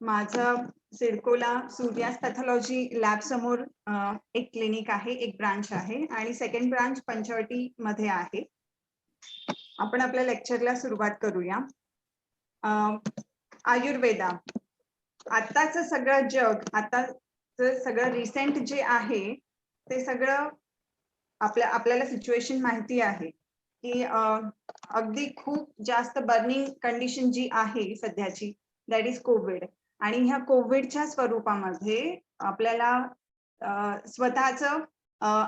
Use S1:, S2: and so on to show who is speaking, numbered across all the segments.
S1: माझं सिडकोला सूर्यास pathology lab समोर एक क्लिनिक आहे, एक ब्रांच आहे आणि सेकंड ब्रांच पंचवटी मध्ये आहे. आपण आपल्या लेक्चरला सुरुवात करूया. आयुर्वेदा आताच सगळं जग, आता सगळं रिसेंट जे आहे ते सगळं आपल्याला सिच्युएशन माहिती आहे की अगदी खूप जास्त बर्निंग कंडिशन जी आहे सध्याची, दॅट इज कोविड. आणि ह्या कोविडच्या स्वरूपामध्ये आपल्याला स्वतःचं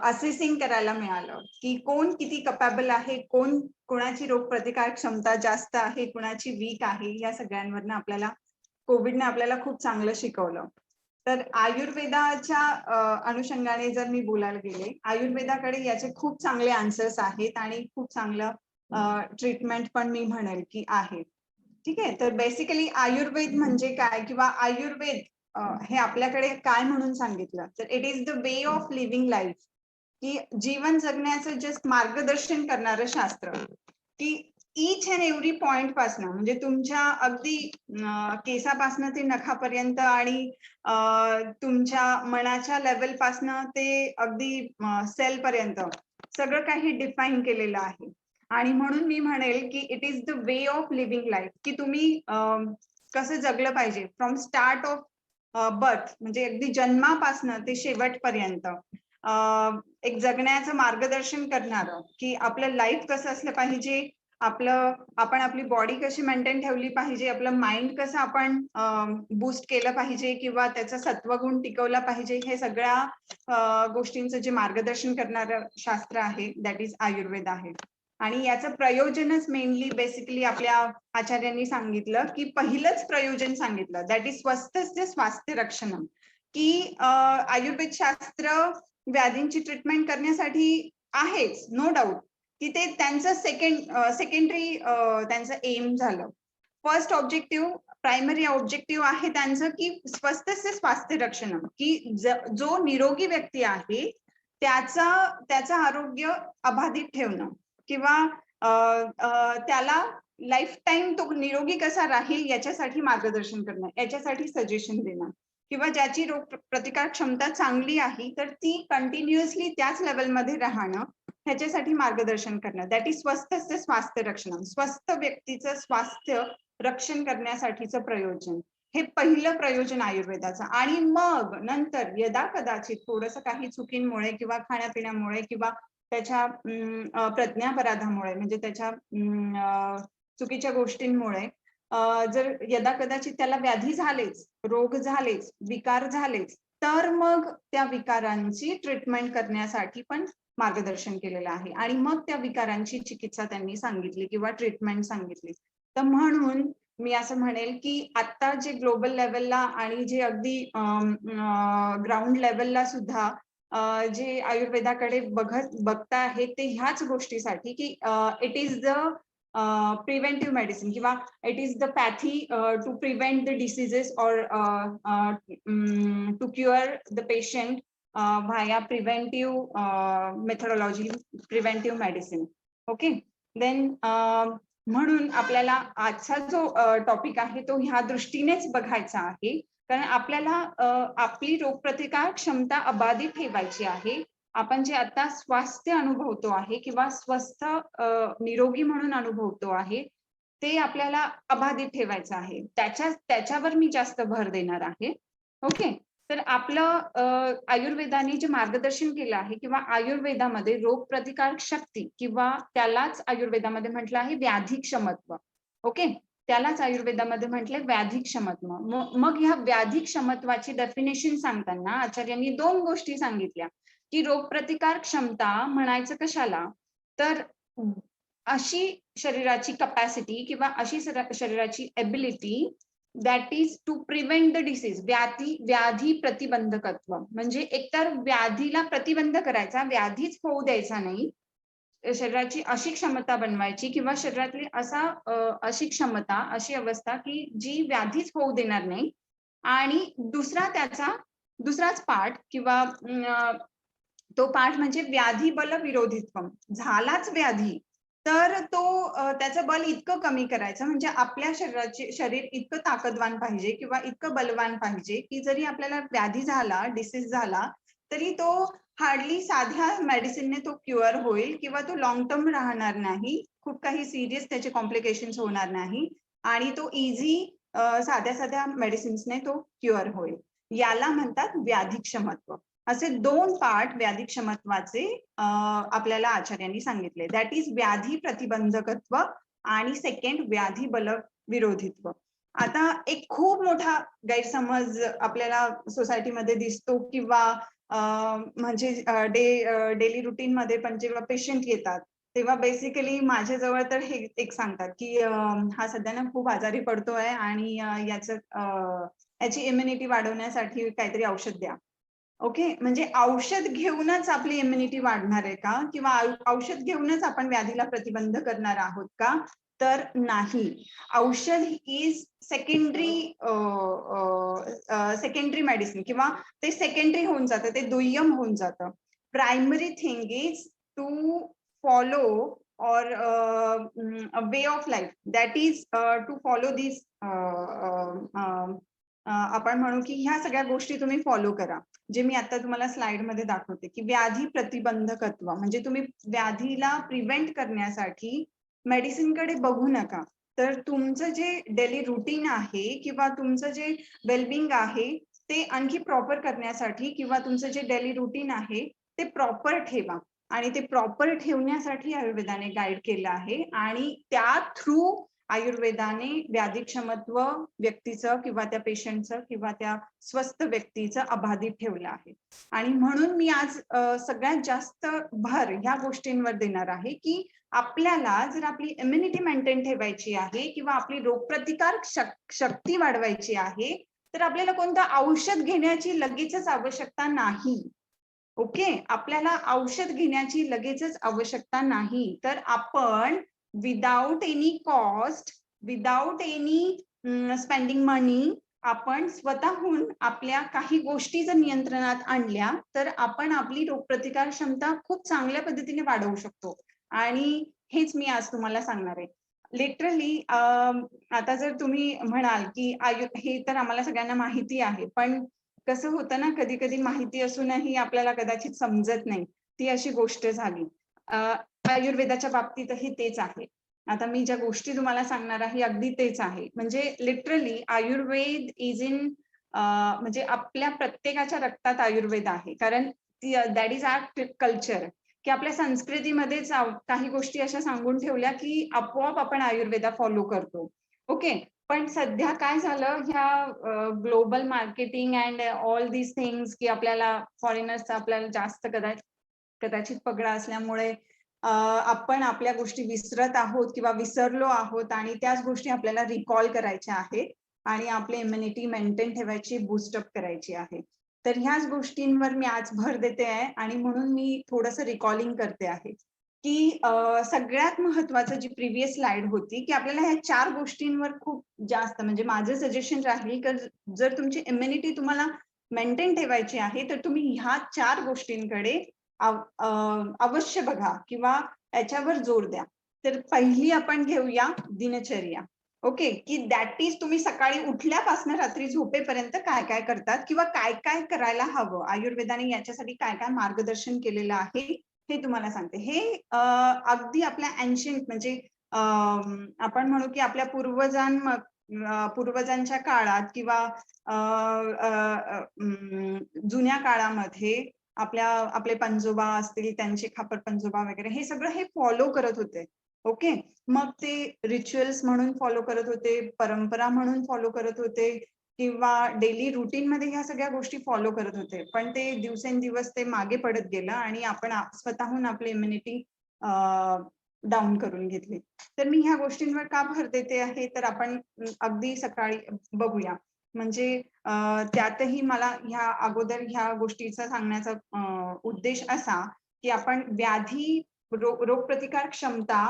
S1: असेसिंग करायला मिळालं की कोण किती कपॅबल आहे, कोणाची रोगप्रतिकार क्षमता जास्त आहे, कोणाची वीक आहे. या सगळ्यांवरनं आपल्याला कोविडने आपल्याला खूप चांगलं शिकवलं. तर आयुर्वेदाच्या अनुषंगाने जर मी बोलायला गेले, आयुर्वेदाकडे याचे खूप चांगले आन्सर्स आहेत आणि खूप चांगलं ट्रीटमेंट पण मी म्हणेल की आहे. ठीक आहे. तर बेसिकली आयुर्वेद म्हणजे काय किंवा आयुर्वेद हे आपल्याकडे काय म्हणून सांगितलं, तर it is the way of living life, की जीवन जगण्याचं जस्ट मार्गदर्शन करणारं शास्त्र, की इच अँड एव्हरी पॉइंट पासनं, म्हणजे तुमच्या अगदी केसापासनं ते नखापर्यंत आणि तुमच्या मनाच्या लेवल पासनं ते अगदी सेल पर्यंत सगळं काही डिफाईन केलेलं आहे. आणि म्हणून मी म्हणेल की it is the way of living life, की तुम्ही कसं जगलं पाहिजे फ्रॉम स्टार्ट ऑफ बर्थ, म्हणजे अगदी जन्मापासनं ते शेवटपर्यंत एक जगण्याचं मार्गदर्शन करणारं, की आपलं लाईफ कसं असलं पाहिजे, आपण आपली बॉडी कशी मेंटेन ठेवली पाहिजे, आपलं माइंड कसं आपण बूस्ट केलं पाहिजे किंवा त्याचा सत्वगुण टिकवला पाहिजे, हे सगळ्या गोष्टींचं जे मार्गदर्शन करणारं शास्त्र आहे दॅट इज आयुर्वेद आहे. आणि याचं प्रयोजनच मेनली बेसिकली आपल्या आचार्यांनी सांगितलं, की पहिलंच प्रयोजन सांगितलं दॅट इज स्वस्थस्य स्वास्थ्य रक्षणम, की आयुर्वेद शास्त्र व्याधींची ट्रीटमेंट करण्यासाठी आहेच, नो डाऊट, की ते त्यांचं सेकंडरी त्यांचं एम झालं. फर्स्ट ऑब्जेक्टिव्ह, प्रायमरी ऑब्जेक्टिव्ह आहे त्यांचं की स्वस्थस्य स्वास्थ्य रक्षणम, की जो निरोगी व्यक्ती आहे त्याचं आरोग्य अबाधित ठेवणं किंवा त्याला लाईफ टाइम तो निरोगी कसा राहील याच्यासाठी मार्गदर्शन करणं, याच्यासाठी सजेशन देणं, किंवा ज्याची रोग प्रतिकार क्षमता चांगली आहे तर ती कंटिन्युअसली त्याच लेवलमध्ये राहणं, ह्याच्यासाठी मार्गदर्शन करणं, दॅट इज स्वस्थस्य स्वास्थ्य रक्षण. स्वस्थ व्यक्तीचं स्वास्थ्य रक्षण करण्यासाठीचं प्रयोजन, हे पहिलं प्रयोजन आयुर्वेदाचं. आणि मग नंतर यदा कदाचित थोडंसं काही चुकींमुळे किंवा खाण्यापिण्यामुळे किंवा त्याच्या प्रज्ञापराधामुळे, म्हणजे त्याच्या चुकीच्या गोष्टींमुळे जर यदा कदाचित त्याला व्याधी झालेच, रोग झालेच, विकार झालेच, तर मग त्या विकारांची ट्रीटमेंट करण्यासाठी पण मार्गदर्शन केलेलं आहे. आणि मग त्या विकारांची चिकित्सा त्यांनी सांगितली किंवा ट्रीटमेंट सांगितली. तर म्हणून मी असं म्हणेल की आता जे ग्लोबल लेवलला आणि जे अगदी ग्राउंड लेवलला सुद्धा जे आयुर्वेदाकडे बघता आहेत ते ह्याच गोष्टीसाठी, की it is the preventive medicine किंवा it is the pathy to prevent the diseases और to cure the patient via preventive methodology, preventive medicine. Okay. Then म्हणून आपल्याला आजचा जो टॉपिक आहे तो ह्या दृष्टीनेच बघायचा आहे, कारण आपल्याला आपली रोगप्रतिकार क्षमता अबाधित ठेवायची आहे. आपण जे आता स्वास्थ्य अनुभवतो आहे किंवा स्वस्थ निरोगी म्हणून अनुभवतो आहे ते आपल्याला अबाधित ठेवायचं आहे, त्याच्यावर मी जास्त भर देणार आहे. ओके. तर आपलं आयुर्वेदाने जे मार्गदर्शन केलं आहे किंवा आयुर्वेदामध्ये रोगप्रतिकार शक्ती किंवा त्यालाच आयुर्वेदामध्ये म्हटलं आहे व्याधी क्षमत्व. ओके. त्यालाच आयुर्वेदामध्ये म्हटले व्याधी क्षमत्व. मग ह्या व्याधी क्षमत्वाची डेफिनेशन सांगताना आचार्यांनी दोन गोष्टी सांगितल्या, की रोगप्रतिकार क्षमता म्हणायचं कशाला, तर अशी शरीराची कपॅसिटी किंवा अशी शरीराची ability that is to prevent the disease, व्याधी प्रतिबंधकत्व, म्हणजे एकतर व्याधीला प्रतिबंध करायचा, व्याधीच होऊ द्यायचा नाही, शरीराची अशी क्षमता बनवायची किंवा शरीरातली अशी क्षमता, अशी अवस्था की जी व्याधीच होऊ देणार नाही. आणि दुसराच पाठ किंवा तो पाठ म्हणजे व्याधी बल विरोधित्व. झालाच व्याधी तर तो त्याचं बल इतकं कमी करायचं, म्हणजे आपल्या शरीर इतकं ताकदवान पाहिजे किंवा इतकं बलवान पाहिजे, की जरी आपल्याला व्याधी झाला, डिसीज झाला, तरी तो हार्डली साध्या मेडिसिनने तो क्युअर होईल किंवा तो लॉंग टर्म राहणार नाही. खूप काही सीरियस त्याचे कॉम्प्लिकेशन्स होणार नाही आणि तो इझी साध्या-साध्या मेडिसिन्सने तो क्युअर होईल. याला म्हणतात व्याधिक्षमत्व. असे 2 पार्ट व्याधिक्षमत्वाचे आपल्याला आचार्यांनी सांगितले. दॅट इज व्याधी प्रतिबंधकत्व आणि सेकंड व्याधी बल विरोधित्व. आता एक खूप मोठा गैरसमज आपल्याला सोसायटीमध्ये दिसतो किंवा म्हणजे डेली रुटीन मध्ये पण जेव्हा पेशंट येतात तेव्हा बेसिकली माझ्याजवळ तर हे एक सांगतात की हा सध्या ना खूप आजारी पडतोय आणि याची इम्युनिटी वाढवण्यासाठी काहीतरी औषध द्या. ओके, म्हणजे औषध घेऊनच आपली इम्युनिटी वाढणार आहे का किंवा औषध घेऊनच आपण व्याधीला प्रतिबंध करणार आहोत का? तर नाही. औषध इज सेकंडरी मेडिसिन किंवा ते सेकंडरी होऊन जातं, ते दुय्यम होऊन जातं. Primary thing is to follow our way of life, that is to follow this, आपण म्हणू की ह्या सगळ्या गोष्टी तुम्ही फॉलो करा, जे मी आता तुम्हाला स्लाइडमध्ये दाखवते, की व्याधी प्रतिबंधकत्व म्हणजे तुम्ही व्याधीला प्रिव्हेंट करण्यासाठी मेडिसिनकडे बघू नका. तर तुमचं जे डेली रुटीन आहे किंवा तुमचं जे वेलबिंग आहे ते आणखी प्रॉपर करण्यासाठी किंवा तुमचं जे डेली रुटीन आहे ते प्रॉपर ठेवा आणि ते प्रॉपर ठेवण्यासाठी आयुर्वेदाने गाईड केलं आहे आणि त्या थ्रू आयुर्वेदाने व्याधिक्षमत्व व्यक्तीचं किंवा त्या पेशंटचं किंवा त्या स्वस्थ व्यक्तीचं अबाधित ठेवलं आहे. आणि म्हणून मी आज सगळ्यात जास्त भर ह्या गोष्टींवर देणार आहे की आपल्याला जर आपली इम्युनिटी मेंटेन ठेवायची आहे किंवा आपली रोगप्रतिकार शक्ती वाढवायची आहे तर आपल्याला कोणतं औषध घेण्याची लगेचच आवश्यकता नाही. ओके, आपल्याला औषध घेण्याची लगेचच आवश्यकता नाही. तर आपण without any cost, without any spending money आपण स्वतःहून आपल्या काही गोष्टी जर नियंत्रणात आणल्या तर आपण आपली रोगप्रतिकार क्षमता खूप चांगल्या पद्धतीने वाढवू शकतो. आणि हेच मी आज तुम्हाला सांगणार आहे. लिटरली आता जर तुम्ही म्हणाल की हे तर आम्हाला सगळ्यांना माहिती आहे, पण कसं होतं ना, कधी कधी माहिती असूनही आपल्याला कदाचित समजत नाही, ती अशी गोष्ट झाली. आयुर्वेदाच्या बाबतीतही तेच आहे. आता मी ज्या गोष्टी तुम्हाला सांगणार आहे अगदी तेच आहे. म्हणजे लिटरली आयुर्वेद इज इन, म्हणजे आपल्या प्रत्येकाच्या रक्तात आयुर्वेद आहे. कारण दॅट इज आवर कल्चर, की आपल्या संस्कृतीमध्येच काही गोष्टी अशा सांगून ठेवल्या की आपोआप आपण आयुर्वेदा फॉलो करतो. ओके, पण सध्या काय झालं, ह्या global marketing and all these things, की आपल्याला फॉरेनर्सचा आपल्याला जास्त कदाचित पगडा असल्यामुळे आपण आपल्या गोष्टी विसरत आहोत किंवा विसरलो आहोत आणि त्याच गोष्टी आपल्याला रिकॉल करायच्या आहेत आणि आपली इम्युनिटी मेंटेन ठेवायची, बूस्टअप करायची आहे. तर ह्याच गोष्टींवर मी आज भर देते आहे आणि म्हणून मी थोडंसं रिकॉलिंग करते आहे की सगळ्यात महत्वाचं जी प्रिव्हियस स्लाइड होती की आपल्याला ह्या 4 गोष्टींवर खूप जास्त, म्हणजे माझं सजेशन राहील की जर तुमची इम्युनिटी तुम्हाला मेंटेन ठेवायची आहे तर तुम्ही ह्या 4 गोष्टींकडे अवश्य बघा किंवा याच्यावर जोर द्या. तर पहिली आपण घेऊया दिनचर्या. ओके, की दॅट इज तुम्ही सकाळी उठल्यापासून रात्री झोपेपर्यंत काय काय करतात किंवा काय काय करायला हवं. आयुर्वेदाने याच्यासाठी काय काय मार्गदर्शन केलेलं आहे हे तुम्हाला सांगते. हे अगदी आपल्या एन्शियंट म्हणजे आपण म्हणू की आपल्या पूर्वजांच्या काळात किंवा जुन्या काळामध्ये आपले पंजोबा असतील, त्यांचे खापर पंजोबा वगैरे हे सगळं हे फॉलो करत होते. ओके, मग ते रिच्युअल्स म्हणून फॉलो करत होते, परंपरा म्हणून फॉलो करत होते किंवा डेली रुटीन मध्ये ह्या सगळ्या गोष्टी फॉलो करत होते. पण ते दिवसेंदिवस ते मागे पडत गेलं आणि आपण स्वतःहून आपली इम्युनिटी डाऊन करून घेतली. तर मी ह्या गोष्टींवर का भर देते आहे, तर आपण अगदी सकाळी बघूया. म्हणजे त्यातही मला ह्या अगोदर ह्या गोष्टीचा सांगण्याचा उद्देश असा की आपण व्याधी रोगप्रतिकार क्षमता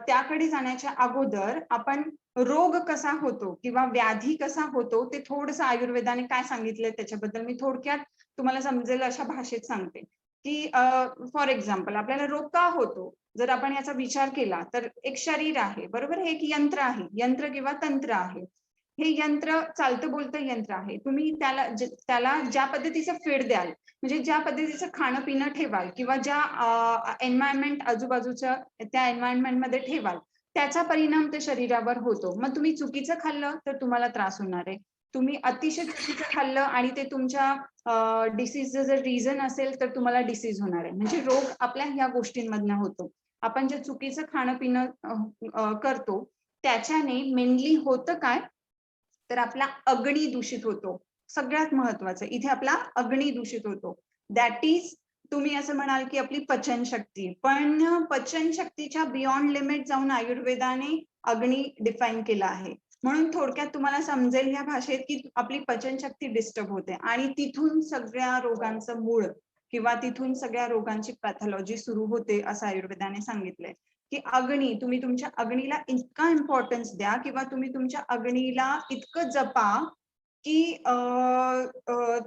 S1: त्याकडे जाण्याच्या अगोदर आपण रोग कसा होतो किंवा व्याधी कसा होतो ते थोडंसं आयुर्वेदाने काय सांगितलंय त्याच्याबद्दल मी थोडक्यात तुम्हाला समजेल अशा भाषेत सांगते. की फॉर एक्झाम्पल आपल्याला रोग का होतो, जर आपण याचा विचार केला तर एक शरीर आहे, बरोबर, हे एक यंत्र आहे, यंत्र किंवा तंत्र आहे. हे यंत्र चालतं बोलतं यंत्र आहे. तुम्ही त्याला ज्या पद्धतीचं फीड द्याल, म्हणजे ज्या पद्धतीचं खाणं पिणं ठेवाल किंवा ज्या एन्व्हायरमेंट आजूबाजूच्या त्या एन्व्हायरमेंटमध्ये ठेवाल, त्याचा परिणाम त्या शरीरावर होतो. मग तुम्ही चुकीचं खाल्लं तर तुम्हाला त्रास होणार आहे. तुम्ही अतिशय चुकीचं खाल्लं आणि ते तुमच्या डिसीजचं जर रिझन असेल तर तुम्हाला डिसीज होणार आहे. म्हणजे रोग आपल्या ह्या गोष्टींमधनं होतो. आपण जे चुकीचं खाणं पिणं करतो त्याच्याने मेनली होतं काय, तर आपला अग्नी दूषित होतो. सगळ्यात महत्वाचं इथे आपला अग्नी दूषित होतो. दॅट इज, तुम्ही असं म्हणाल की आपली पचनशक्ती, पण पचनशक्तीच्या बियॉन्ड लिमिट जाऊन आयुर्वेदाने अग्नी डिफाईन केला आहे. म्हणून थोडक्यात तुम्हाला समजेल या भाषेत की आपली पचनशक्ती डिस्टर्ब होते आणि तिथून सगळ्या रोगांचं मूळ किंवा तिथून सगळ्या रोगांची पॅथॉलॉजी सुरू होते असं आयुर्वेदाने सांगितलंय. की अग्नी, तुम्ही तुमच्या अग्नीला इतका इम्पॉर्टन्स द्या किंवा तुम्ही तुमच्या अग्नीला इतकं जपा की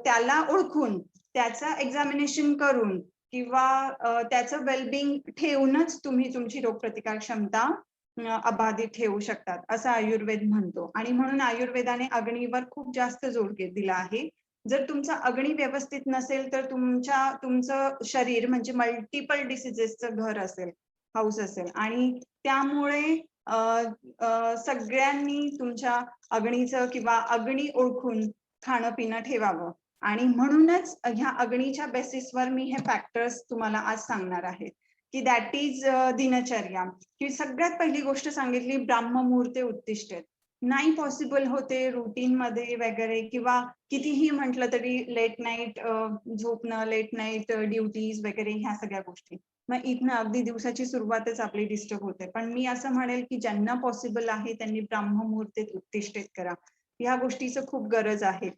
S1: त्याला ओळखून, त्याचं एक्झामिनेशन करून किंवा त्याचं वेलबिंग ठेवूनच तुम्ही तुमची रोगप्रतिकार क्षमता अबाधित ठेवू शकतात असं आयुर्वेद म्हणतो. आणि म्हणून आयुर्वेदाने अग्नीवर खूप जास्त जोर दिला आहे. जर तुमचा अग्नी व्यवस्थित नसेल तर तुमचं शरीर म्हणजे मल्टिपल डिसीजेसचं घर असेल, हाऊस असेल. आणि त्यामुळे सगळ्यांनी तुमच्या अग्नीचं किंवा अग्नी ओळखून खाणं पिणं ठेवावं. आणि म्हणूनच ह्या अग्नीच्या बेसिसवर मी हे फॅक्टर्स तुम्हाला आज सांगणार आहे की दॅट इज दिनचर्या. की सगळ्यात पहिली गोष्ट सांगितली ब्राह्ममुहूर्ते उत्तिष्ठेत. नाही पॉसिबल होते रुटीन मध्ये वगैरे किंवा कितीही म्हटलं तरी लेट नाईट झोपणं, लेट नाईट ड्युटीज वगैरे ह्या सगळ्या गोष्टी. मग इथनं अगदी दिवसाची सुरुवातच आपली डिस्टर्ब होते. पण मी असं म्हणेल की ज्यांना पॉसिबल आहे त्यांनी ब्राह्ममुहूर्तेत उत्तिष्ठेत करा. ह्या गोष्टीचं खूप गरज आहे.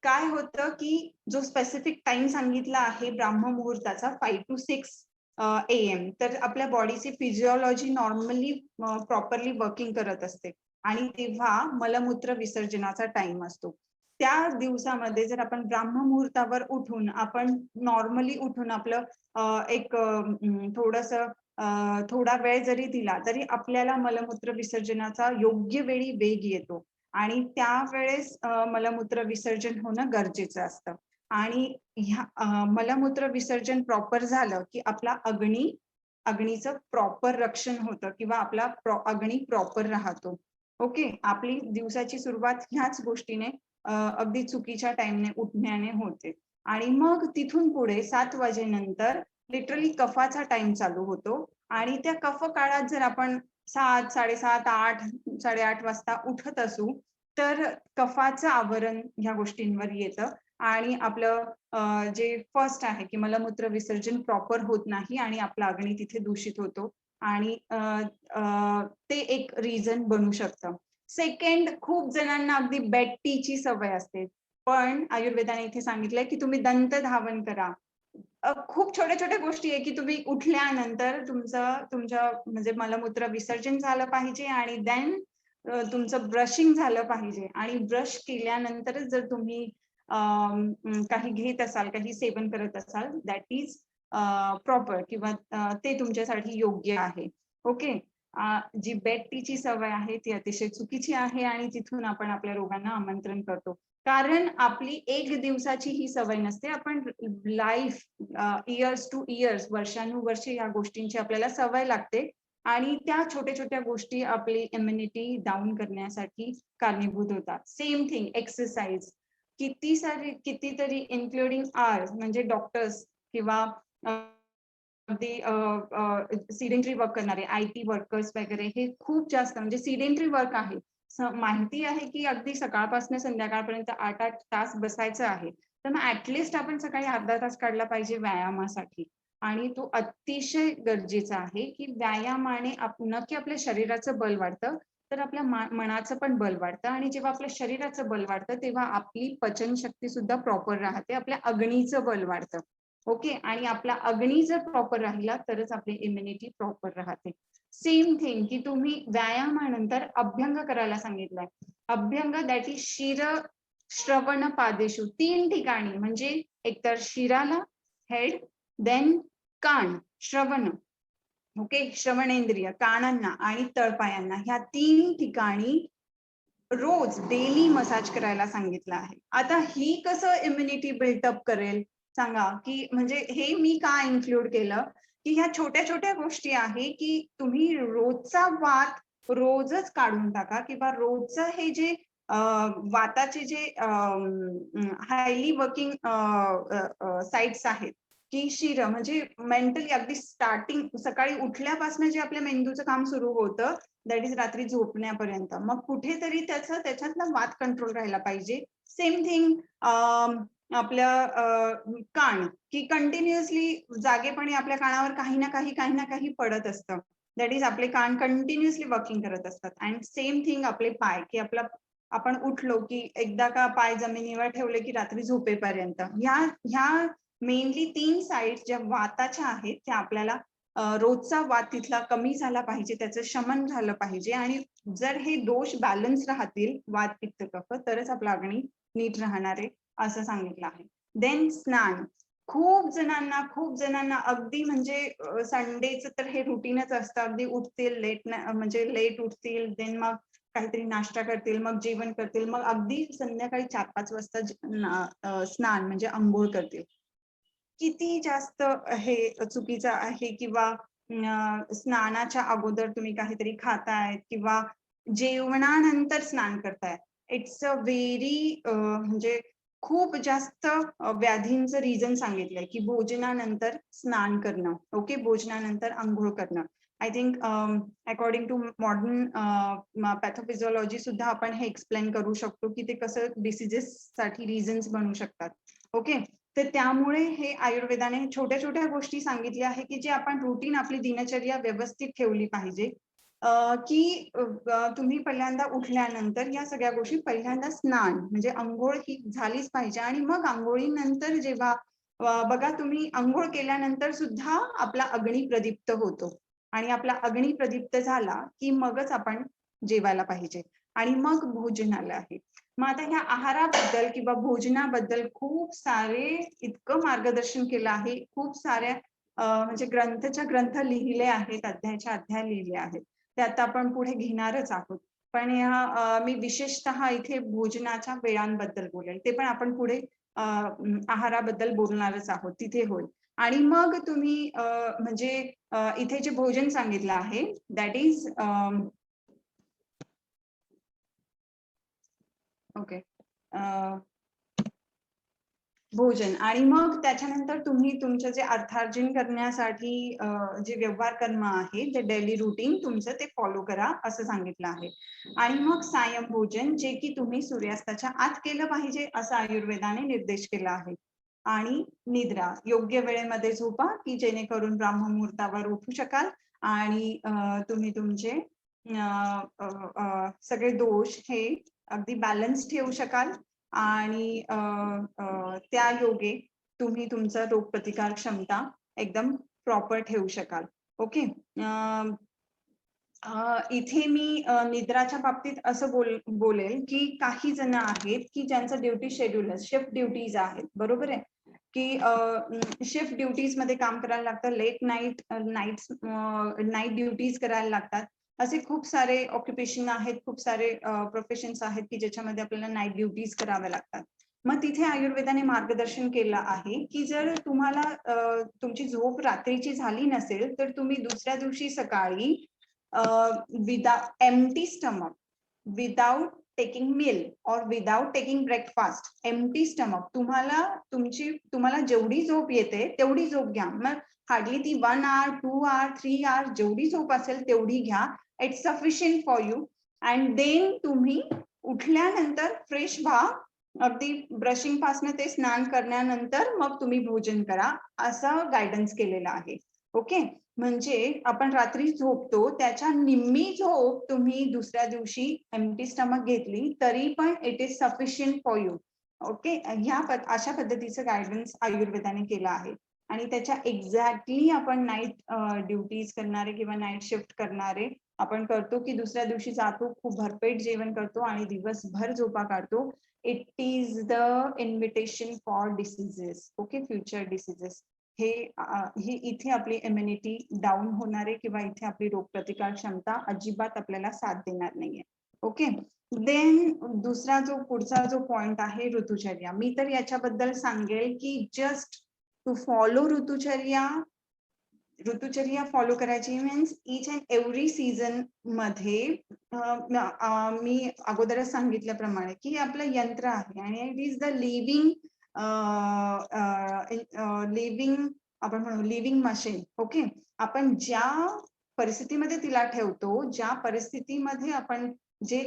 S1: काय होतं की जो स्पेसिफिक टाइम सांगितला आहे ब्राह्ममुहूर्ताचा 5 to 6 AM, तर आपल्या बॉडीची फिजिओलॉजी नॉर्मली प्रॉपरली वर्किंग करत असते आणि तेव्हा मलमूत्र विसर्जनाचा टाइम असतो. त्या दिवसामध्ये जर आपण ब्राह्ममुहूर्तावर उठून आपण नॉर्मली उठून आपलं एक थोडा वेळ जरी दिला तरी आपल्याला मलमूत्र विसर्जनाचा योग्य वेळी वेग येतो आणि त्यावेळेस मलमूत्र विसर्जन होणं गरजेचं असतं. आणि ह्या मलमूत्र विसर्जन प्रॉपर झालं की आपला अग्नीचं प्रॉपर रक्षण होतं किंवा आपला अग्नी प्रॉपर राहतो. ओके, आपली दिवसाची सुरुवात ह्याच गोष्टीने अगदी चुकीच्या टाइमने उठण्याने होते. आणि मग तिथून पुढे 7 वाजेनंतर लिटरली कफाचा टाइम चालू होतो आणि त्या कफ काळात जर आपण 7, 7:30, 8, 8:30 वाजता उठत असू तर कफाचं आवरण ह्या गोष्टींवर येतं आणि आपलं जे फर्स्ट आहे की मलमूत्र विसर्जन प्रॉपर होत नाही आणि आपला अग्नी तिथे दूषित होतो आणि ते एक रिझन बनू शकतं. सेकंड, खूप जणांना अगदी बेड टीची सवय असते, पण आयुर्वेदाने इथे सांगितलंय की तुम्ही दंत धावन करा. खूप छोट्या छोट्या गोष्टी आहे की तुम्ही उठल्यानंतर तुमच्या म्हणजे मलमूत्र विसर्जन झालं पाहिजे आणि देन तुमचं ब्रशिंग झालं पाहिजे आणि ब्रश केल्यानंतरच जर तुम्ही काही घेत असाल, काही सेवन करत असाल, दॅट इज प्रॉपर किंवा ते तुमच्यासाठी योग्य आहे. ओके, जी बेड टीची सवय आहे ती अतिशय चुकीची आहे आणि तिथून आपण आपल्या रोगांना आमंत्रण करतो. कारण आपली एक दिवसाची ही सवय नसते, आपण लाईफ इयर्स टू इयर्स, वर्षानुवर्षे या गोष्टींची आपल्याला सवय लागते आणि त्या छोट्या छोट्या गोष्टी आपली इम्युनिटी डाऊन करण्यासाठी कारणीभूत होतात. सेम थिंग एक्सरसाइज, कितीतरी इन्क्लुडिंग आवर्स म्हणजे डॉक्टर्स किंवा अगदी सिडेंटरी वर्क करणारे IT वर्कर्स वगैरे हे खूप जास्त म्हणजे सिडेंटरी वर्क आहे. माहिती आहे की अगदी सकाळपासून संध्याकाळपर्यंत 8-8 तास बसायचं आहे, तर मग ऍटलिस्ट आपण सकाळी अर्धा तास काढला पाहिजे व्यायामासाठी. आणि तो अतिशय गरजेचा आहे की व्यायामाने नक्की आपल्या शरीराचं बल वाढतं तर आपल्या मनाचं पण बल वाढतं आणि जेव्हा आपल्या शरीराचं बल वाढतं तेव्हा आपली पचनशक्ती सुद्धा प्रॉपर राहते, आपल्या अग्नीचं बल वाढतं. ओके, आणि आपला अग्नी जर प्रॉपर राहिला तरच आपली इम्युनिटी प्रॉपर राहते. सेम थिंग की तुम्ही व्यायामानंतर अभ्यंग करायला सांगितलंय. अभ्यंग दॅट इज शिर श्रवण पादेशू, 3 ठिकाणी म्हणजे एकतर शिराला, हेड देन कान, श्रवण, ओके, श्रवणेंद्रिय, कानांना आणि तळपायांना, ह्या 3 ठिकाणी रोज डेली मसाज करायला सांगितलं आहे. आता ही कसं इम्युनिटी बिल्टअप करेल सांगा, की म्हणजे हे मी का इन्क्लूड केलं, की ह्या छोट्या छोट्या गोष्टी आहे, की तुम्ही रोजचा वात रोजच काढून टाका किंवा रोजचं हे जे वाताचे जे हायली वर्किंग साइट्स आहेत, की शिर म्हणजे मेंटली अगदी स्टार्टिंग सकाळी उठल्यापासून जे आपल्या मेंदूचं काम सुरू होतं, दॅट इज रात्री झोपण्यापर्यंत. मग कुठेतरी त्याच्यातला वात कंट्रोल राहायला पाहिजे. सेम थिंग आपल्या कान, की कंटिन्युअसली जागेपणी आपल्या कानावर काही ना काही पडत असतं. दॅट इज आपले कान कंटिन्युअसली वर्किंग करत असतात. अँड सेम थिंग आपले पाय, की आपण उठलो की एकदा का पाय जमिनीवर ठेवले की रात्री झोपेपर्यंत. ह्या मेनली 3 साइड्स ज्या वाताच्या आहेत त्या आपल्याला रोजचा वात तिथला कमी झाला पाहिजे, त्याचं शमन झालं पाहिजे. आणि जर हे दोष बॅलन्स राहतील, वात पित्त कफ, तरच आपलं अग्नी नीट राहणार आहे असं सांगितलं आहे. देन स्नान. खूप जणांना अगदी म्हणजे संडेचं तर हे रुटीनच असतं. अगदी उठतील म्हणजे लेट उठतील, देन मग काहीतरी नाश्ता करतील, मग जेवण करतील, मग अगदी संध्याकाळी 4-5 वाजता स्नान म्हणजे अंघोळ करतील. किती जास्त हे चुकीचं आहे. किंवा स्नानाच्या अगोदर तुम्ही काहीतरी खाताय किंवा जेवणानंतर स्नान करताय. इट्स अ व्हेरी म्हणजे खूप जास्त व्याधींचं रिझन सांगितलंय, की भोजनानंतर स्नान करणं, ओके, भोजनानंतर अंघोळ करणं. I think according to modern pathophysiology सुद्धा आपण हे एक्सप्लेन करू शकतो, की ते कसं डिसीजेस साठी रिझन्स बनू शकतात. ओके, तर त्यामुळे हे आयुर्वेदाने छोट्या छोट्या गोष्टी सांगितल्या आहे, की जे आपण रुटीन आपली दिनचर्या व्यवस्थित ठेवली पाहिजे. की तुम्ही पहिल्यांदा उठल्यानंतर या सगळ्या गोष्टी, पहिल्यांदा स्नान म्हणजे अंघोळ ही झालीच पाहिजे. आणि मग अंघोळीनंतर जेव्हा बघा तुम्ही अंघोळ केल्यानंतर सुद्धा आपला अग्नी प्रदीप्त होतो. आणि आपला अग्नी प्रदीप्त झाला की मगच आपण जेवायला पाहिजे. आणि मग भोजनाला आहे. मग आता ह्या आहाराबद्दल किंवा भोजनाबद्दल खूप सारे इतकं मार्गदर्शन केलं आहे. खूप साऱ्या म्हणजे ग्रंथच्या ग्रंथ लिहिले आहेत, अध्यायाच्या अध्याय लिहिले आहेत. ते आता आपण पुढे घेणारच आहोत. पण मी विशेषतः इथे भोजनाच्या वेळांबद्दल बोलेल. ते पण आपण पुढे आहाराबद्दल बोलणारच आहोत, तिथे होईल. आणि मग तुम्ही म्हणजे इथे जे भोजन सांगितलं आहे दॅट इज ओके, भोजन. आणि मग त्याच्यानंतर तुम्ही तुमचं जे अर्थार्जन करण्यासाठी जे व्यवहार कर्म आहे, जे डेली रुटीन तुमचं ते फॉलो करा असं सांगितलं आहे. आणि मग सायं भोजन, जे की तुम्ही सूर्यास्ताच्या आत केलं पाहिजे असं आयुर्वेदाने निर्देश केला आहे. आणि निद्रा, योग्य वेळेमध्ये झोपा, की जेणेकरून ब्राह्ममुहूर्तावर उठू शकाल आणि तुम्ही तुमचे सगळे दोष हे अगदी बॅलन्स ठेवू शकाल. आणि त्या योगे तुम्ही तुमचं रोगप्रतिकार क्षमता एकदम प्रॉपर ठेवू शकाल. ओके, इथे मी निद्राच्या बाबतीत असं बोलेल की काही जण आहेत की ज्यांचं ड्युटी शेड्यूल शिफ्ट ड्युटीज आहेत, बरोबर आहे, की शिफ्ट ड्युटीज मध्ये काम करायला लागतं, लेट नाईट ड्युटीज करायला लागतात. असे खूप सारे ऑक्युपेशन आहेत, खूप सारे प्रोफेशन्स आहेत की ज्याच्यामध्ये आपल्याला नाईट ड्युटीज कराव्या लागतात. मग तिथे आयुर्वेदाने मार्गदर्शन केलं आहे की जर तुम्हाला तुमची झोप रात्रीची झाली नसेल तर तुम्ही दुसऱ्या दिवशी सकाळी without empty stomach, without taking meal और without taking breakfast, empty stomach तुम्हाला जेवढी झोप येते तेवढी झोप घ्या. मग हार्डली ती 1 hour 2 hour 3 hour जेवढी झोप असेल तेवढी घ्या. It's sufficient for you. And then तुम्ही उठल्यानंतर फ्रेश व्हा, अगदी ब्रशिंग पासून ते स्नान करण्यानंतर मग तुम्ही भोजन करा, असं गायडन्स केलेलं आहे. ओके, म्हणजे आपण रात्री झोपतो त्याच्या निम्मी झोप तुम्ही दुसऱ्या दिवशी एम्प्टी स्टमक घेतली तरी पण it is sufficient for you. Okay, अशा पद्धतीचं गायडन्स आयुर्वेदाने केलं आहे. आणि त्याच्या एक्झॅक्टली आपण नाईट ड्युटीज करणारे किंवा नाईट शिफ्ट करणारे आपण करतो की दुसऱ्या दिवशी जातो, खूप भरपेट जेवण करतो आणि दिवसभर झोपा काढतो. It is the invitation for diseases, okay, future diseases. ही इथे आपली इम्युनिटी डाऊन होणार आहे किंवा इथे आपली रोगप्रतिकार क्षमता अजिबात आपल्याला साथ देणार नाहीये. ओके, देन दुसरा जो पुढचा जो पॉइंट आहे ऋतुचर्या. मी तर याच्याबद्दल सांगेल की जस्ट टू फॉलो ऋतुचर्या फॉलो करायची means each and every season मध्ये मी अगोदरच सांगितल्याप्रमाणे की आपलं यंत्र आहे आणि इट इज द लिव्हिंग आपण म्हणू लिव्हिंग मशीन. ओके, आपण ज्या परिस्थितीमध्ये तिला ठेवतो, ज्या परिस्थितीमध्ये आपण जे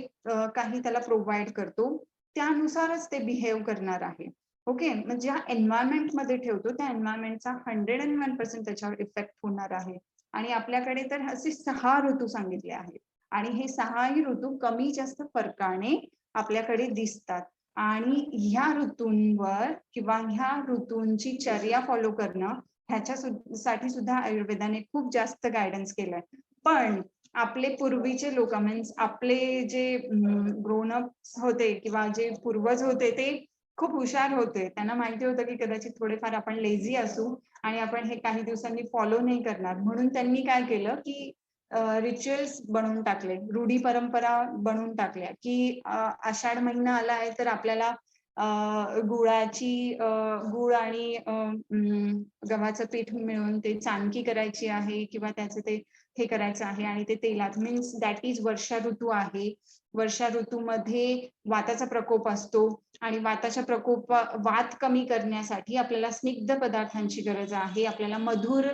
S1: काही त्याला प्रोव्हाइड करतो त्यानुसारच ते बिहेव करणार आहे. ओके, म्हणजे ज्या एन्व्हायरमेंट मध्ये ठेवतो त्या एन्व्हायरमेंटचा 101% त्याच्यावर इफेक्ट होणार आहे. आणि आपल्याकडे तर असे 6 ऋतू सांगितले आहेत आणि हे 6ही ऋतू कमी जास्त फरकाने आपल्याकडे दिसतात. आणि ह्या ऋतूंवर किंवा ह्या ऋतूंची चर्या फॉलो करणं ह्याच्यासाठी सुद्धा आयुर्वेदाने खूप जास्त गायडन्स केलंय. पण आपले पूर्वीचे लोक मीन्स आपले जे ग्रोन अप्स होते किंवा जे पूर्वज होते ते खूप हुशार होते. त्यांना माहिती होतं की कदाचित थोडेफार आपण लेझी असू आणि आपण हे काही दिवसांनी फॉलो नाही करणार, म्हणून त्यांनी काय केलं की रिच्युअल्स बनवून टाकले, रूढी परंपरा बनवून टाकल्या की आषाढ महिना आला आहे तर आपल्याला गुळ आणि गव्हाचं पीठ मिळून ते चाणकी करायची आहे किंवा त्याचं ते हे करायचं आहे आणि ते तेलात मीन्स दॅट इज वर्षा ऋतू आहे. वर्षा ऋतूमध्ये वाताचा प्रकोप असतो आणि वात कमी करण्यासाठी आपल्याला स्निग्ध पदार्थांची गरज आहे, आपल्याला मधुर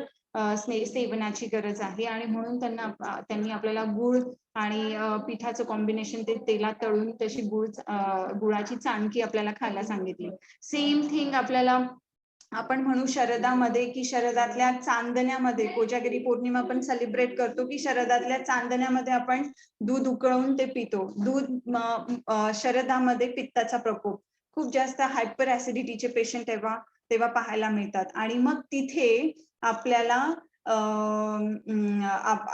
S1: सेवनाची गरज आहे आणि म्हणून त्यांनी आपल्याला गुळ आणि पिठाचं कॉम्बिनेशन ते तेलात तळून तशी गुळाची चाणकी आपल्याला खायला सांगितली. सेम थिंग आपल्याला आपण म्हणू शरदामध्ये की शरदातल्या चांदण्यामध्ये कोजागिरी पौर्णिमा आपण सेलिब्रेट करतो की शरदातल्या चांदण्यामध्ये आपण दूध उकळून ते पितो. शरदामध्ये पित्ताचा प्रकोप खूप जास्त हायपर ऍसिडिटीचे पेशंट तेव्हा पाहायला मिळतात आणि मग तिथे आपल्याला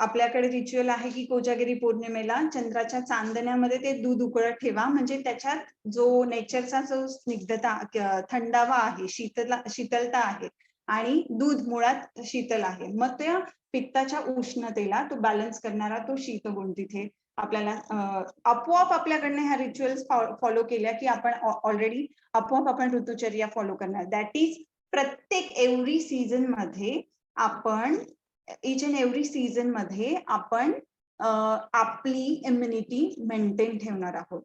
S1: आपल्याकडे रिच्युअल आहे की कोजागिरी पौर्णिमेला चंद्राच्या चांदण्यामध्ये ते दूध उकळत ठेवा, म्हणजे त्याच्यात जो नेचरचा जो स्निग्धता थंडावा आहे, शीतलता आहे आणि दूध मुळात शीतल आहे, मग त्या पित्ताच्या उष्णतेला तो बॅलन्स करणारा तो शीतगुण तिथे आपल्याला आपोआप आपल्याकडनं ह्या रिच्युअल्स फॉलो केल्या की आपण ऑलरेडी आपोआप आपण ऋतुचर्या फॉलो करणार. दॅट इज प्रत्येक एव्हरी सीझन मध्ये आपण इच अँड एव्हरी सीझन मध्ये आपण आपली इम्युनिटी मेंटेन ठेवणार आहोत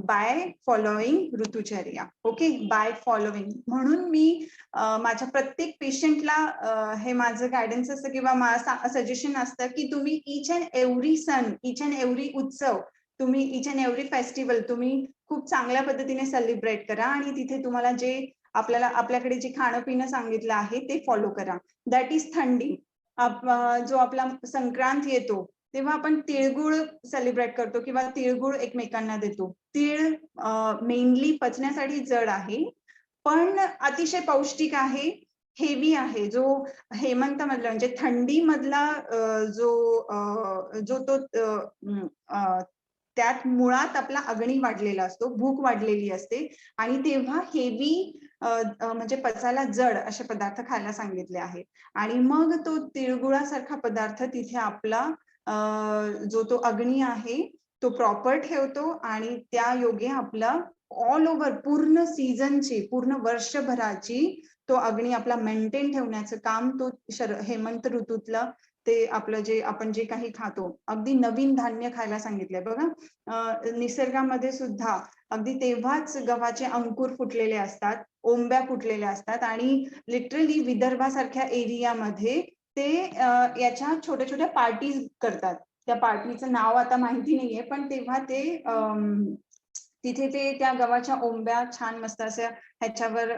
S1: बाय फॉलोइंग ऋतुचर्या. Okay, by following. म्हणून मी माझ्या प्रत्येक पेशंटला हे माझं गायडन्स असतं किंवा सजेशन असतं की तुम्ही इच अँड एव्हरी सण, इच अँड एव्हरी उत्सव, तुम्ही इच अँड एव्हरी फेस्टिवल तुम्ही खूप चांगल्या पद्धतीने सेलिब्रेट करा आणि तिथे तुम्हाला जे आपल्याकडे जे खाणं पिणं सांगितलं आहे ते फॉलो करा. दॅट इज थंडी. जो आपला संक्रांत येतो तेव्हा आपण तिळगुळ सेलिब्रेट करतो किंवा तिळगुळ एकमेकांना देतो. तीळ मेनली पचण्यासाठी जड आहे पण अतिशय पौष्टिक आहे, हेवी आहे. जो हेमंत मधला म्हणजे थंडी मधला जो तो त्यात मुळात आपला अग्नी वाढलेला असतो, भूक वाढलेली असते आणि तेव्हा हेवी म्हणजे पचायला जड असे पदार्थ खायला सांगितले आहेत आणि मग तो तिळगुळासारखा पदार्थ तिथे आपला जो तो अग्नी आहे तो प्रॉपर ठेवतो आणि त्या योगे आपला ऑल ओव्हर पूर्ण सीझनची, पूर्ण वर्षभराची तो अग्नी आपला मेंटेन ठेवण्याचं काम तो हेमंत ऋतूतलं ते आपलं जे आपण जे काही खातो, अगदी नवीन धान्य खायला सांगितलंय बघा. निसर्गामध्ये सुद्धा अगदी तेव्हाच गव्हाचे अंकुर फुटलेले असतात, ओंब्या फुटलेल्या असतात आणि लिटरली विदर्भासारख्या एरियामध्ये ते याच्या छोट्या छोट्या पार्टीज करतात. त्या पार्टीचं नाव आता माहिती नाहीये पण तेव्हा ते तिथे ते त्या गव्हाच्या ओंब्या छान मस्त अशा ह्याच्यावर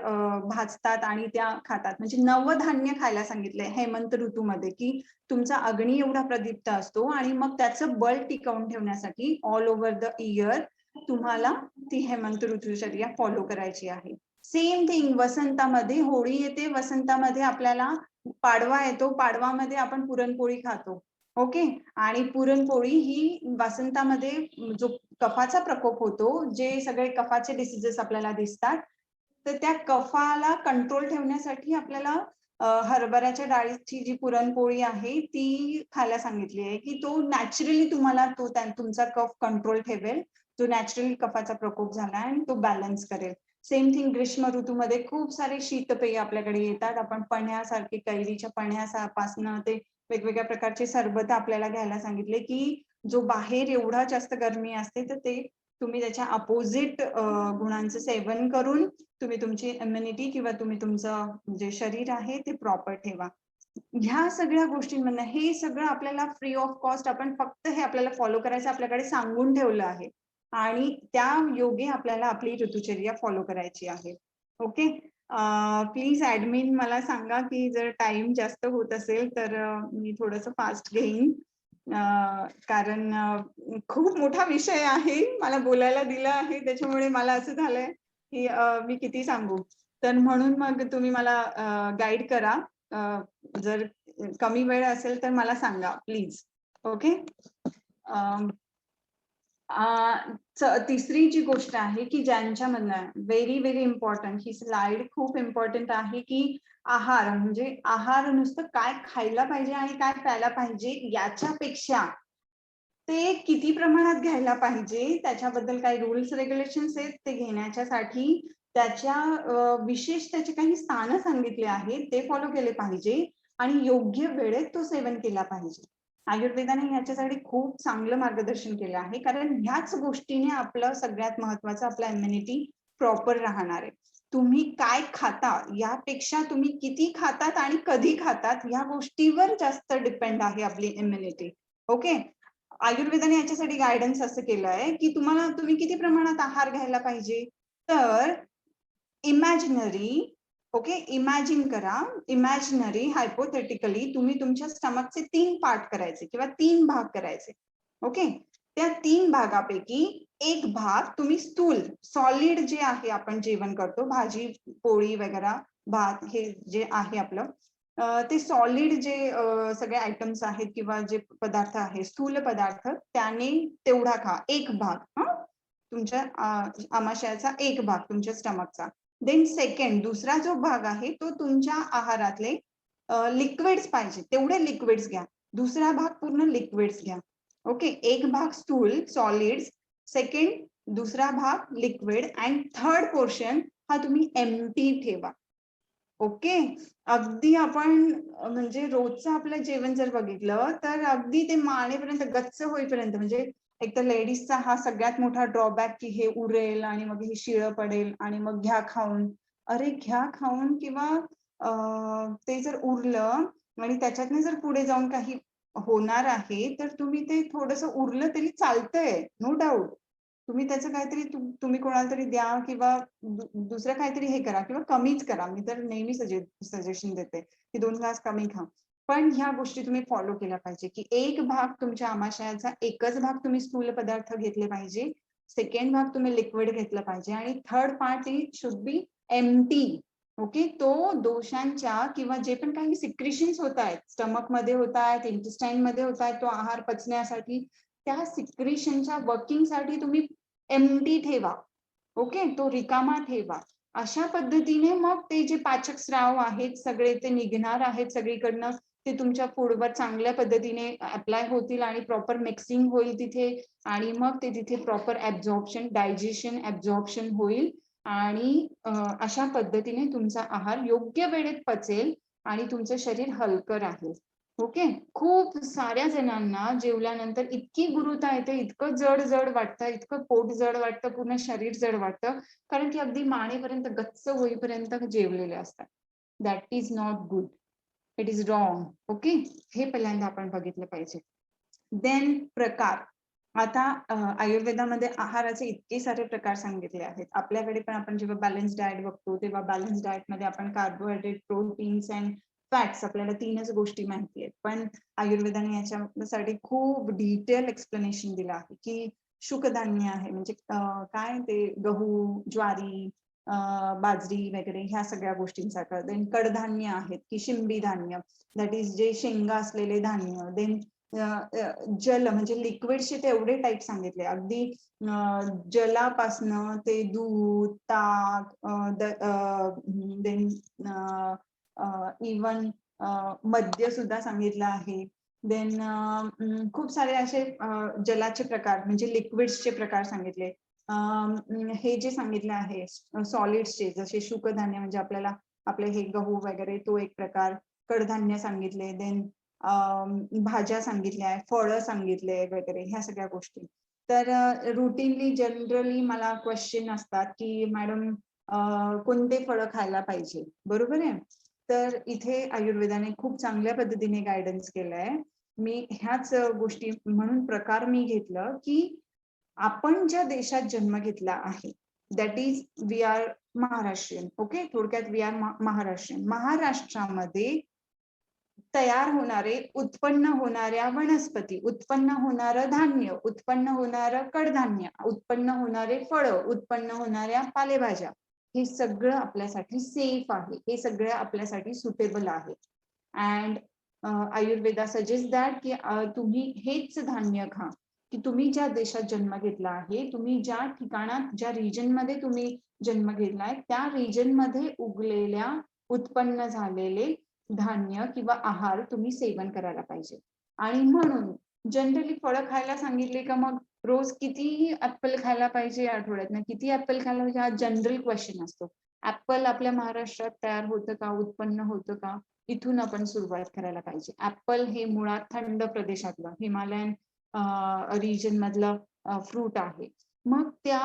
S1: भाजतात आणि त्या खातात. म्हणजे नवधान्य खायला सांगितलंय हेमंत ऋतूमध्ये की तुमचा अग्नी एवढा प्रदीप्त असतो आणि मग त्याचं बळ टिकवून ठेवण्यासाठी ऑल ओव्हर द इयर तुम्हाला ती हेमंत ऋतुचर्या फॉलो करायची आहे. सेम थिंग वसंतामध्ये होळी येते, वसंतामध्ये आपल्याला पाडवा येतो, पाडवामध्ये आपण पुरणपोळी खातो. ओके, आणि पुरणपोळी ही वसंतामध्ये जो कफाचा प्रकोप होतो, जे सगळे कफाचे डिसीजेस आपल्याला दिसतात, तर त्या कफाला कंट्रोल ठेवण्यासाठी आपल्याला हरभऱ्याच्या डाळीची जी पुरणपोळी आहे ती खायला सांगितली आहे, की तो नॅचरली तुम्हाला तुमचा कफ कंट्रोल ठेवेल, जो नॅचरली कफाचा प्रकोप झाला आणि तो बॅलन्स करेल. सेम थिंग ग्रीष्म ऋतूमध्ये खूप सारे शीतपेय आपल्याकडे येतात. आपण पण्यासारखे कैरीच्या पण्यापासनं ते वेगवेगळ्या प्रकारचे सरबत आपल्याला घ्यायला सांगितले, की जो बाहेर एवढा जास्त गरमी असते तर ते तुम्ही त्याच्या अपोजिट गुणांचं सेवन करून तुम्ही तुमची इम्युनिटी किंवा तुम्ही तुमचं जे शरीर आहे ते प्रॉपर ठेवा. ह्या सगळ्या गोष्टींमधनं हे सगळं आपल्याला फ्री ऑफ कॉस्ट आपण फक्त हे आपल्याला फॉलो करायचं आपल्याकडे सांगून ठेवलं आहे आणि त्या योगे आपल्याला आपली ऋतुचर्या फॉलो करायची आहे. ओके. प्लीज ऍडमिन मला सांगा की जर टाइम जास्त होत असेल तर मी थोडंसं फास्ट घेईन. कारण खूप मोठा विषय आहे, मला बोलायला दिलं आहे, त्याच्यामुळे मला असं झालंय की मी किती सांगू. तर म्हणून मग तुम्ही मला गाईड करा. जर कमी वेळ असेल तर मला सांगा प्लीज. ओके. तिसरी जी गोष्ट आहे की ज्यांच्यामधनं व्हेरी व्हेरी इम्पॉर्टंट, ही स्लाइड खूप इम्पॉर्टंट आहे, की आहार म्हणजे आहार नुसतं काय खायला पाहिजे आणि काय प्यायला पाहिजे याच्यापेक्षा ते किती प्रमाणात घ्यायला पाहिजे त्याच्याबद्दल काही रूल्स रेग्युलेशन्स आहेत ते घेण्याच्यासाठी त्याच्या विशेष त्याचे काही स्थान सांगितले आहेत ते फॉलो केले पाहिजे आणि योग्य वेळेत तो सेवन केला पाहिजे. आयुर्वेदाने याच्यासाठी खूप चांगलं मार्गदर्शन केलं आहे, कारण ह्याच गोष्टीने आपलं सगळ्यात महत्वाचं आपलं इम्युनिटी प्रॉपर राहणार आहे. तुम्ही काय खाता यापेक्षा तुम्ही किती खातात आणि कधी खातात या गोष्टीवर जास्त डिपेंड आहे आपली इम्युनिटी. ओके. आयुर्वेदाने याच्यासाठी गायडन्स असं केलं आहे की तुम्ही किती प्रमाणात आहार घ्यायला पाहिजे. तर इमॅजिनरी, ओके, इमॅजिन करा, इमॅजिनरी हायपोथेटिकली तुम्ही तुमच्या स्टमकचे 3 पार्ट करायचे किंवा 3 भाग करायचे. ओके. त्या 3 भागापैकी एक भाग तुम्ही स्थूल सॉलिड जे आहे आपण जेवण करतो भाजी पोळी वगैरे भात हे जे आहे आपलं ते सॉलिड जे सगळे आयटम्स आहेत किंवा जे पदार्थ आहे स्थूल पदार्थ त्याने तेवढा खा एक भाग तुमच्या आमाशयाचा एक भाग तुमच्या स्टमकचा. देन सेकंड दुसरा जो भाग आहे तो तुमच्या आहारातले लिक्विड्स पाहिजे तेवढे लिक्विड्स घ्या. दुसरा भाग पूर्ण लिक्विड्स घ्या. ओके. एक भाग स्थूल सॉलिड्स, सेकंड दुसरा भाग लिक्विड अँड थर्ड पोर्शन हा तुम्ही एम्प्टी ठेवा. ओके. अगदी आपण म्हणजे रोजचं आपलं जेवण जर बघितलं तर अगदी ते मानेपर्यंत गच्च होईपर्यंत म्हणजे एक तर लेडीजचा हा सगळ्यात मोठा ड्रॉबॅक की हे उरेल आणि मग हे शिळं पडेल आणि मग घ्या खाऊन. अरे घ्या खाऊन किंवा ते जर उरलं आणि त्याच्यातनं जर पुढे जाऊन काही होणार आहे तर तुम्ही ते थोडंसं उरलं तरी चालतंय, नो डाऊट. तुम्ही त्याचं काहीतरी तुम्ही कोणाला तरी द्या किंवा दुसरं काहीतरी हे करा किंवा कमीच करा. मी तर नेहमी सजेशन देते की 2 ग्लास कमी खा. पण ह्या गोष्टी तुम्ही फॉलो केल्या पाहिजे की एक भाग तुमच्या आमाशयाचा एकच भाग तुम्ही स्थूल पदार्थ घेतले पाहिजे. सेकंड भाग तुम्ही लिक्विड घेतलं पाहिजे आणि third part should be empty. Okay. तो दोषांच्या किंवा जे पण काही सिक्रिशन्स होत आहेत स्टमक मध्ये होत आहेत इंटेस्टाईन मध्ये होत आहेत तो आहार पचण्यासाठी त्या सिक्रिशनच्या वर्किंगसाठी तुम्ही एम्प्टी ठेवा. ओके. तो रिकामा ठेवा. अशा पद्धतीने मग ते जे पाचक स्राव आहेत सगळे ते निघणार आहेत सगळीकडनं ते तुमच्या फूडवर चांगल्या पद्धतीने अप्लाय होतील आणि प्रॉपर मिक्सिंग होईल तिथे आणि मग ते तिथे प्रॉपर ऍब्झॉर्प्शन डायजेशन ऍब्झॉर्प्शन होईल आणि अशा पद्धतीने तुमचा आहार योग्य वेळेत पचेल आणि तुमचं शरीर हलकं राहील. ओके. खूप साऱ्या जणांना जेवल्यानंतर इतकी गुरुता येते इतकं जड जड वाटतं इतकं पोट जड वाटतं पूर्ण शरीर जड वाटतं कारण की अगदी मानेपर्यंत गच्च होईपर्यंत जेवलेले असतात. That is not good. It is wrong. Okay. हे पहिल्यांदा आपण बघितलं पाहिजे. देन प्रकार. आता आयुर्वेदामध्ये आहाराचे इतके सारे प्रकार सांगितले आहेत. आपल्याकडे पण आपण जेव्हा बॅलन्स डाएट बघतो तेव्हा बॅलन्स डाएट मध्ये आपण कार्बोहायड्रेट प्रोटीन्स अँड फॅट्स आपल्याला 3च गोष्टी माहिती आहेत. पण आयुर्वेदाने याच्यासाठी खूप डिटेल एक्सप्लेनेशन दिलं आहे की शुकधान्य आहे म्हणजे काय ते गहू ज्वारी बाजरी वगैरे ह्या सगळ्या गोष्टींसारखं. देन कडधान्य आहेत की शिंबी धान्य दॅट इज जे शेंगा असलेले धान्य. देन जल म्हणजे लिक्विडचे ते एवढे टाईप सांगितले अगदी जलापासनं ते दूध ताक देन इवन मद्य सुद्धा सांगितलं आहे. देन खूप सारे असे जलाचे प्रकार म्हणजे लिक्विड्सचे प्रकार सांगितले. हे जे सांगितलं आहे सॉलिड्सचे, जसे शुकधान्य म्हणजे आपल्याला आपले हे गहू वगैरे तो एक प्रकार, कडधान्य सांगितले, देन भाज्या सांगितल्या, फळं सांगितले वगैरे, ह्या सगळ्या गोष्टी. तर रुटीनली जनरली मला क्वेश्चन असतात की मॅडम कोणते फळं खायला पाहिजे, बरोबर आहे. तर इथे आयुर्वेदाने खूप चांगल्या पद्धतीने गायडन्स केलंय. मी ह्याच गोष्टी म्हणून प्रकार मी घेतलं की आपण ज्या देशात जन्म घेतला आहे, that is we are Maharashtrian. Okay, थोडक्यात वी आर महाराष्ट्रीयन. महाराष्ट्रामध्ये तयार होणारे, उत्पन्न होणाऱ्या वनस्पती, उत्पन्न होणारं धान्य, उत्पन्न होणारं कडधान्य, उत्पन्न होणारे फळं, उत्पन्न होणाऱ्या पालेभाज्या, हे सगळं आपल्यासाठी सेफ आहे, हे सगळं आपल्यासाठी सुटेबल आहे. अँड आयुर्वेदा सजेस्ट दॅट की तुम्ही हेच धान्य खा, की तुम्ही ज्या देशात जन्म घेतला आहे, तुम्ही ज्या ठिकाणात, ज्या रिजन मध्ये तुम्ही जन्म घेतलाय, त्या रिजन मध्ये उगलेल्या, उत्पन्न झालेले धान्य किंवा आहार तुम्ही सेवन करायला पाहिजे. आणि म्हणून जनरली फळं खायला सांगितले का मग रोज किती ऍपल खायला पाहिजे, आठवड्यातनं किती ऍपल खायला पाहिजे, हा जनरल क्वेश्चन असतो. ऍपल आपल्या महाराष्ट्रात तयार होतं का, उत्पन्न होतं का, इथून आपण सुरुवात करायला पाहिजे. ऍपल हे मुळात थंड प्रदेशातलं, हिमालयन रिजन मधलं फ्रूट आहे. मग त्या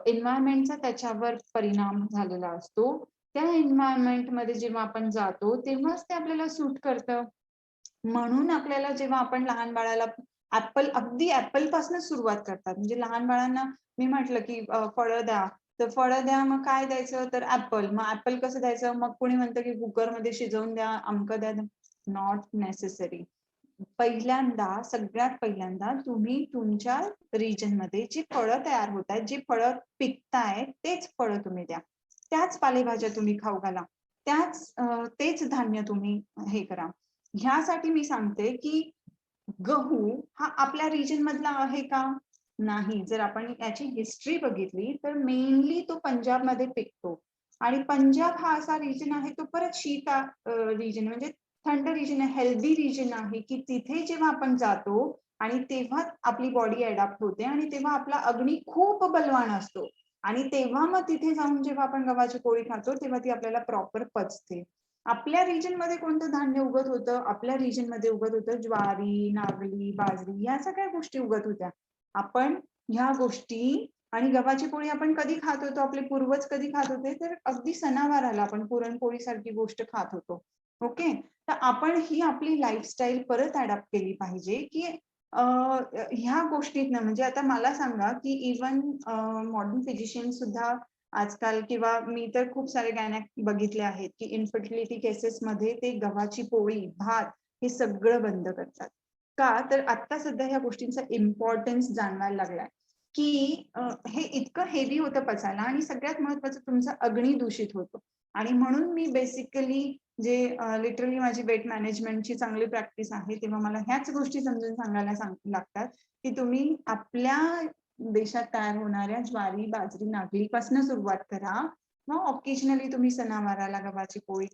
S1: एन्व्हायरमेंटचा त्याच्यावर परिणाम झालेला असतो. त्या एन्व्हायरमेंट मध्ये जेव्हा आपण जातो तेव्हाच ते आपल्याला सूट करतं. म्हणून आपल्याला जेव्हा आपण लहान बाळाला ऍपल, अगदी ऍपल पासून सुरुवात करतात. म्हणजे लहान बाळांना मी म्हटलं की फळं द्या, तर फळं द्या, मग काय द्यायचं, तर ऍपल. मग ऍपल कसं द्यायचं, मग कोणी म्हणतं की कुकरमध्ये शिजवून द्या, अमकं द्या. Not necessary. पहिल्यांदा, सगळ्यात पहिल्यांदा तुम्ही तुमच्या रिजन मध्ये जी फळं तयार होत आहेत, जी फळं पिकतायत, तेच फळं तुम्ही द्या, त्याच पालेभाज्या तुम्ही खाऊ घाला, तेच धान्य तुम्ही हे करा. ह्यासाठी मी सांगते की गहू हा आपल्या रिजन मधला आहे का, नाही. जर आपण याची हिस्ट्री बघितली तर मेनली तो पंजाब मध्ये पिकतो. आणि पंजाब हा असा रिजन आहे, तो परत शीत रिजन म्हणजे थंड रिजन आहे, हेल्दी रिजन आहे, की तिथे जेव्हा आपण जातो आणि तेव्हा आपली बॉडी अडॅप्ट होते आणि तेव्हा आपला अग्नी खूप बलवान असतो. आणि तेव्हा मग तिथे जाऊन जेव्हा आपण गव्हाची पोळी खातो तेव्हा ती आपल्याला प्रॉपर पचते. आपल्या रिजन मध्ये कोणतं धान्य उगत होतं, आपल्या रिजन मध्ये उगत होतं ज्वारी, नागली, बाजरी, या सगळ्या गोष्टी उगत होत्या. आपण ह्या गोष्टी आणि गव्हाची पोळी आपण कधी खात होतो, आपले पूर्वज कधी खात होते, तर अगदी सणावाराला आपण पुरणपोळी सारखी गोष्ट खात होतो. ओके, तर आपण ही आपली लाईफस्टाईल परत अडॅप्ट केली पाहिजे की ह्या गोष्टीतनं. म्हणजे आता मला सांगा की इवन मॉडर्न फिजिशियन सुद्धा आजकाल, किंवा मी तर खूप सारे गायनॅक बघितले आहेत की इन्फर्टिलिटी केसेस मध्ये ते गव्हाची पोळी, भात हे सगळं बंद करतात. का, तर आता सध्या ह्या गोष्टींचा इम्पॉर्टन्स जाणवायला लागलाय की हे इतकं हेवी होतं पचायला आणि सगळ्यात महत्वाचं तुमचं अग्नी दूषित होतं. आणि म्हणून मी बेसिकली जे लिटरली माझी वेट मॅनेजमेंटची चांगली प्रॅक्टिस आहे, तेव्हा मला ह्याच गोष्टी समजून सांगायला लागतात की तुम्ही आपल्या देशात तयार होणाऱ्या ज्वारी, बाजरी, नागलीपासून सुरुवात करा. मग ऑकेजनली तुम्ही सणावाराला गव्हाची पोळी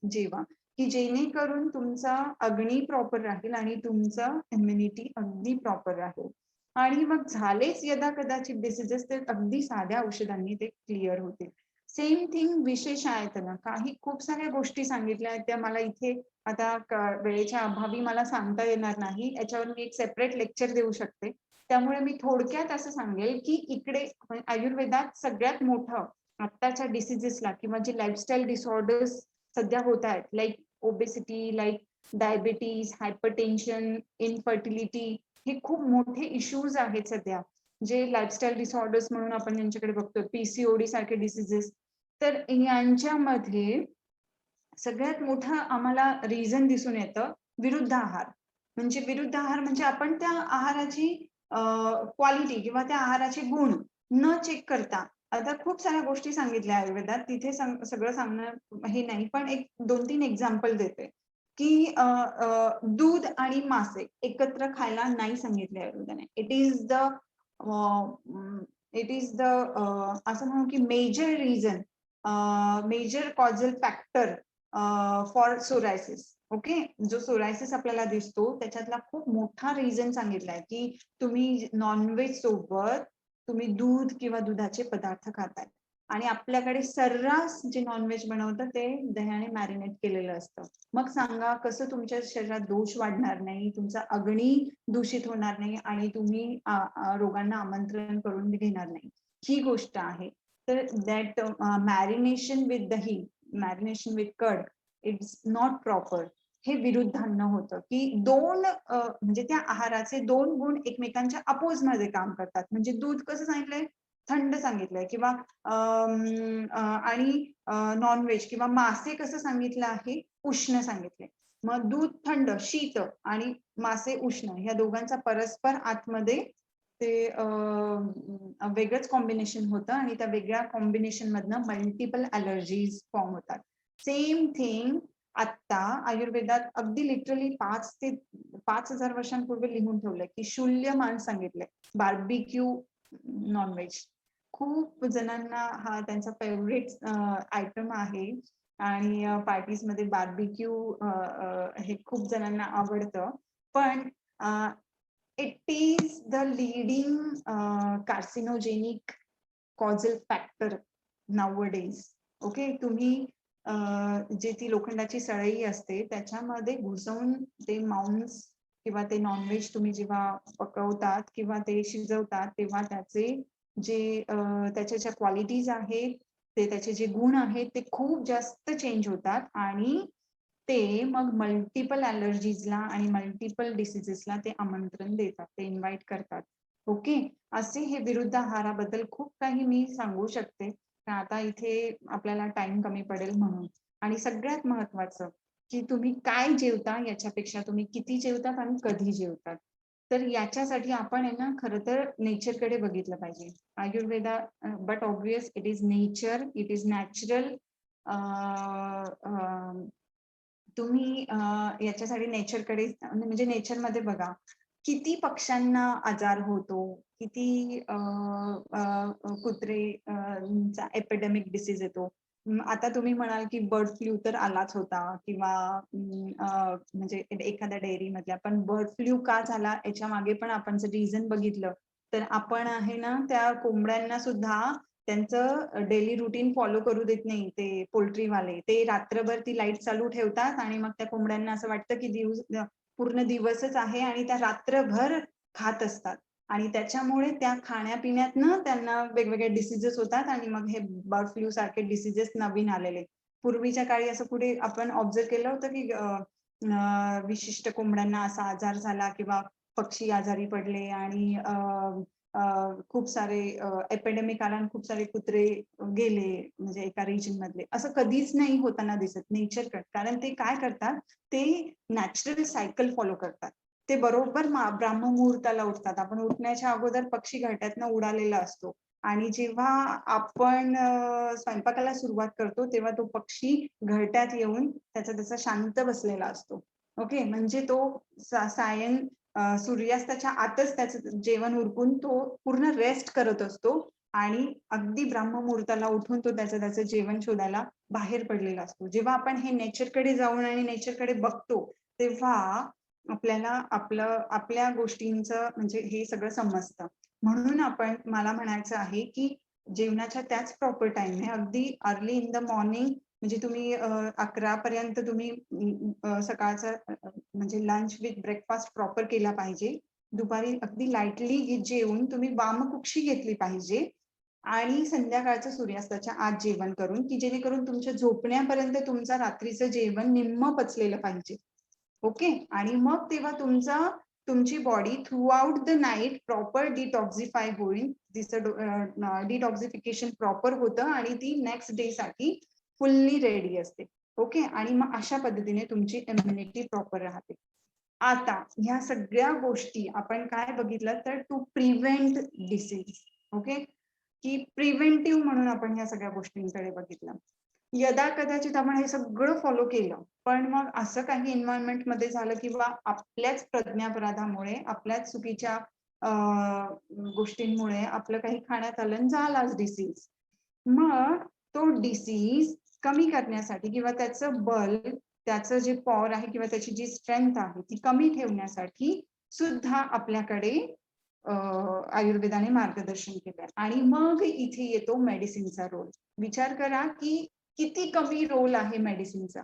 S1: जेवा, की जेणेकरून तुमचा अग्नी प्रॉपर राहील आणि तुमचं इम्युनिटी अगदी प्रॉपर राहील. आणि मग झालेच यदा कदाचित डिसीजेस, तर अगदी साध्या औषधांनी ते क्लिअर होतील. सेम थिंग विशेष आयतन, काही खूप साऱ्या गोष्टी सांगितल्या आहेत, त्या मला इथे आता वेळेच्या अभावी मला सांगता येणार नाही. याच्यावर मी एक सेपरेट लेक्चर देऊ शकते. त्यामुळे मी थोडक्यात असं सांगेल की इकडे आयुर्वेदात सगळ्यात मोठं आत्ताच्या डिसीजेसला किंवा जे लाईफस्टाईल डिसऑर्डर्स सध्या होत आहेत, like obesity, like diabetes, hypertension, infertility, हे खूप मोठे इश्यूज आहेत सध्या, जे लाईफस्टाईल डिसऑर्डर्स म्हणून आपण यांच्याकडे बघतो, पीसीओडी सारखे डिसीजेस. तर यांच्यामध्ये सगळ्यात मोठं आम्हाला रिझन दिसून येतं विरुद्ध आहार. म्हणजे विरुद्ध आहार म्हणजे आपण त्या आहाराची क्वालिटी किंवा त्या आहाराचे गुण न चेक करता, आता खूप साऱ्या गोष्टी सांगितल्या आयुर्वेदात, तिथे सगळं सांगणं हे नाही, पण एक 2-3 एक्झाम्पल देते की दूध आणि मासे एकत्र खायला नाही सांगितले आयुर्वेदाने. इट इज द असं म्हणू की major reason major causal factor for psoriasis. Okay, जो सोरायसिस आपल्याला दिसतो त्याच्यातला खूप मोठा रिझन सांगितलाय की तुम्ही नॉनव्हेज सोबत तुम्ही दूध किंवा दुधाचे पदार्थ खाताय आणि आपल्याकडे सर्रास जे नॉनव्हेज बनवतं ते दह्याने मॅरिनेट केलेलं असतं. मग सांगा कसं तुमच्या शरीरात दोष वाढणार नाही, तुमचा अग्नी दूषित होणार नाही आणि तुम्ही रोगांना आमंत्रण करून घेणार नाही. ही गोष्ट आहे. तर that marination with dahi, marination with curd, it's not proper. हे विरुद्धान्न होतं की दोन म्हणजे त्या आहाराचे दोन गुण एकमेकांच्या अपोज मध्ये काम करतात. म्हणजे दूध कसं सांगितलंय, थंड सांगितलंय, किंवा आणि नॉनव्हेज किंवा मासे कसं सांगितलं आहे, उष्ण सांगितलंय. मग दूध थंड शीत आणि मासे उष्ण, ह्या दोघांचा परस्पर आतमध्ये ते वेगळंच कॉम्बिनेशन होतं आणि त्या वेगळ्या कॉम्बिनेशन मधनं मल्टिपल अलर्जीज फॉर्म होतात. सेम थिंग आत्ता आयुर्वेदात अगदी लिटरली 5,000 वर्षांपूर्वी लिहून ठेवलंय की शूल्यमान सांगितलंय, बार्बिक्यू नॉनव्हेज. खूप जणांना हा त्यांचा फेवरेट आयटम आहे आणि पार्टीज मध्ये बार्बिक्यू हे खूप जणांना आवडतं. पण it is the leading carcinogenic causal factor nowadays. Okay, तुम्ही जे ती लोखंडाची सळई असते त्याच्यामध्ये घुसवून ते मांस किंवा ते नॉनव्हेज तुम्ही जेव्हा पकवतात किंवा ते शिजवतात तेव्हा त्याचे जे त्याच्या ज्या क्वालिटीज आहेत, ते त्याचे जे गुण आहेत ते खूप जास्त चेंज होतात आणि ते मग मल्टिपल अलर्जीजला आणि मल्टिपल डिसिजेसला ते आमंत्रण देतात, ते इन्व्हाइट करतात. ओके, असे हे विरुद्ध आहाराबद्दल खूप काही मी सांगू शकते. आता इथे आपल्याला टाइम कमी पडेल म्हणून. आणि सगळ्यात महत्वाचं की तुम्ही काय जेवता याच्यापेक्षा तुम्ही किती जेवतात आणि कधी जेवतात. तर याच्यासाठी आपण आहे ना खरं तर नेचरकडे बघितलं पाहिजे. Ayurveda, but obvious it is nature, it is natural. तुम्ही याच्यासाठी नेचरकडे म्हणजे नेचरमध्ये बघा किती पक्ष्यांना आजार होतो, किती कुत्रे एपिडेमिक डिसीज येतो. आता तुम्ही म्हणाल की बर्ड फ्लू तर आलाच होता किंवा म्हणजे एखाद्या डेअरी मधल्या, पण बर्ड फ्लू का झाला याच्या मागे पण आपण जर रिझन बघितलं तर आपण आहे ना त्या कोंबड्यांना सुद्धा त्यांचं डेली रुटीन फॉलो करू देत नाही ते पोल्ट्रीवाले. ते रात्रभर ती लाईट चालू ठेवतात आणि मग त्या कोंबड्यांना असं वाटतं की पूर्ण दिवसच आहे आणि त्या रात्रभर खात असतात आणि त्याच्यामुळे त्या खाण्यापिण्यातनं त्यांना वेगवेगळे डिसीजेस होतात आणि मग हे बर्ड फ्लू सारखे डिसीजेस नवीन आलेले. पूर्वीच्या काळी असं कुठे आपण ऑब्झर्व केलं होतं की विशिष्ट कोंबड्यांना असा आजार झाला किंवा पक्षी आजारी पडले आणि खूप सारे एपिडेमिक आला आणि खूप सारे कुत्रे गेले म्हणजे एका रिजन मधले, असं कधीच नाही होताना दिसत नेचर. कारण ते काय करतात, ते नॅचरल सायकल फॉलो करतात. ते बरोबर ब्राह्म मुहूर्ताला उठतात. आपण उठण्याच्या अगोदर पक्षी घरट्यातनं उडालेला असतो आणि जेव्हा आपण स्वयंपाकाला सुरुवात करतो तेव्हा तो पक्षी घरट्यात येऊन त्याचा शांत बसलेला असतो. ओके, म्हणजे तो सायन सूर्यास्ताच्या आतच त्याचं जेवण उरकून तो पूर्ण रेस्ट करत असतो आणि अगदी ब्राह्ममुहूर्ताला उठून तो त्याचं जेवण शोधायला बाहेर पडलेला असतो. जेव्हा आपण हे नेचरकडे जाऊन आणि नेचरकडे बघतो तेव्हा आपल्याला आपल्या गोष्टींचं म्हणजे हे सगळं समजतं. म्हणून मला म्हणायचं आहे की जेवणाच्या त्याच प्रॉपर टाइम आहे, अगदी अर्ली इन द मॉर्निंग. म्हणजे तुम्ही 11 पर्यंत तुम्ही सकाळचं म्हणजे लंच विथ ब्रेकफास्ट प्रॉपर केला पाहिजे. दुपारी अगदी लाईटली जेवून तुम्ही वामकुक्षी घेतली पाहिजे आणि संध्याकाळचं सूर्यास्ताच्या आत जेवण करून, की जेणेकरून तुमच्या झोपण्यापर्यंत तुमचं रात्रीचं जेवण निम्म पचलेलं पाहिजे. ओके, आणि मग तेव्हा तुमची body through out the night proper detoxify होईल, तिचं डिटॉक्सिफिकेशन प्रॉपर होतं आणि ती नेक्स्ट डे साठी फुल्ली रेडी असते. ओके, आणि मग अशा पद्धतीने तुमची इम्युनिटी प्रॉपर राहते. आता ह्या सगळ्या गोष्टी आपण काय बघितलं तर टू प्रिव्हेंट डिसीज. ओके, की प्रिव्हेंटिव्ह म्हणून आपण ह्या सगळ्या गोष्टींकडे बघितलं. यदा कदाचित आपण हे सगळं फॉलो केलं पण मग असं काही एन्व्हायरमेंट मध्ये झालं किंवा आपल्याच प्रज्ञापराधामुळे, आपल्याच चुकीच्या गोष्टींमुळे आपलं काही खाण्यात आलं झालाच डिसीज, मग तो डिसीज कमी करण्यासाठी किंवा त्याचं बल, त्याचं जे पॉवर आहे किंवा त्याची जी स्ट्रेंथ आहे ती कमी ठेवण्यासाठी सुद्धा आपल्याकडे आयुर्वेदाने मार्गदर्शन केलंय. आणि मग इथे येतो मेडिसिनचा रोल. विचार करा की किती कमी रोल आहे मेडिसिनचा.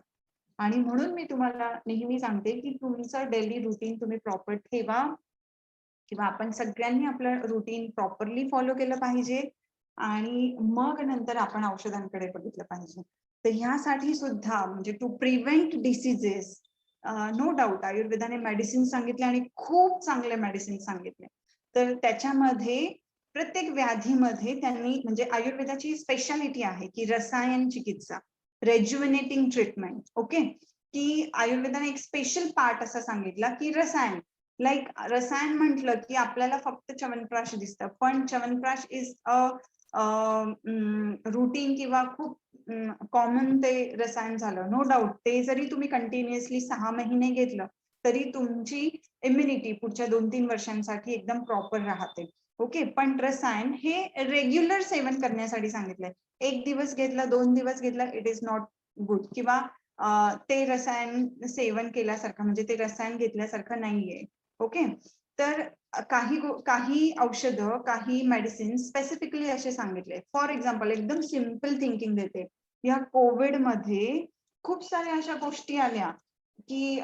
S1: आणि म्हणून मी तुम्हाला नेहमी सांगते की तुमचं डेली रुटीन तुम्ही प्रॉपर ठेवा, किंवा आपण सगळ्यांनी आपलं रुटीन प्रॉपरली फॉलो केलं पाहिजे आणि मग नंतर आपण औषधांकडे बघितलं पाहिजे. तर ह्यासाठी सुद्धा म्हणजे to prevent diseases, no doubt आयुर्वेदाने मेडिसिन सांगितले आणि खूप चांगले मेडिसिन सांगितले. तर त्याच्यामध्ये प्रत्येक व्याधीमध्ये त्यांनी म्हणजे आयुर्वेदाची स्पेशालिटी आहे की रसायन चिकित्सा, रेज्युनेटिंग ट्रीटमेंट. ओके, की आयुर्वेदाने एक स्पेशल पार्ट असा सांगितला की रसायन, लाईक रसायन म्हटलं की आपल्याला फक्त च्यवनप्राश दिसतं, पण च्यवनप्राश इज अ रुटीन किंवा खूप कॉमन ते रसायन झालं. नो डाऊट ते जरी तुम्ही कंटिन्युअसली 6 महिने घेतलं तरी तुमची इम्युनिटी पुढच्या 2-3 वर्षांसाठी एकदम प्रॉपर राहते. ओके, पण रसायन हे रेग्युलर सेवन करण्यासाठी सांगितलंय. 1 दिवस घेतलं, 2 दिवस घेतलं, इट इज नॉट गुड, किंवा ते रसायन सेवन केल्यासारखं म्हणजे ते रसायन घेतल्यासारखं नाहीये. ओके, तर काही औषधं, काही मेडिसिन स्पेसिफिकली असे सांगितले. फॉर एक्झाम्पल एकदम सिम्पल थिंकिंग देते. या कोविड मध्ये खूप साऱ्या अशा गोष्टी आल्या की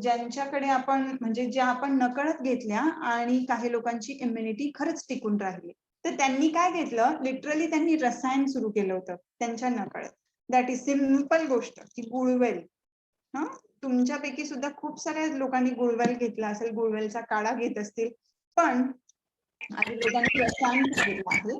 S1: ज्यांच्याकडे आपण म्हणजे ज्या आपण नकळत घेतल्या आणि काही लोकांची इम्युनिटी खरंच टिकून राहिली. तर त्यांनी काय घेतलं, लिटरली त्यांनी रसायन सुरू केलं होतं त्यांच्या नकळत. दॅट इज सिम्पल गोष्ट की गुळवेल. हा, तुमच्यापैकी सुद्धा खूप साऱ्या लोकांनी गुळवेल घेतला असेल, गुळवेलचा काढा घेत असतील, पण आयुर्वेदाने रसायन सांगितलं आहे.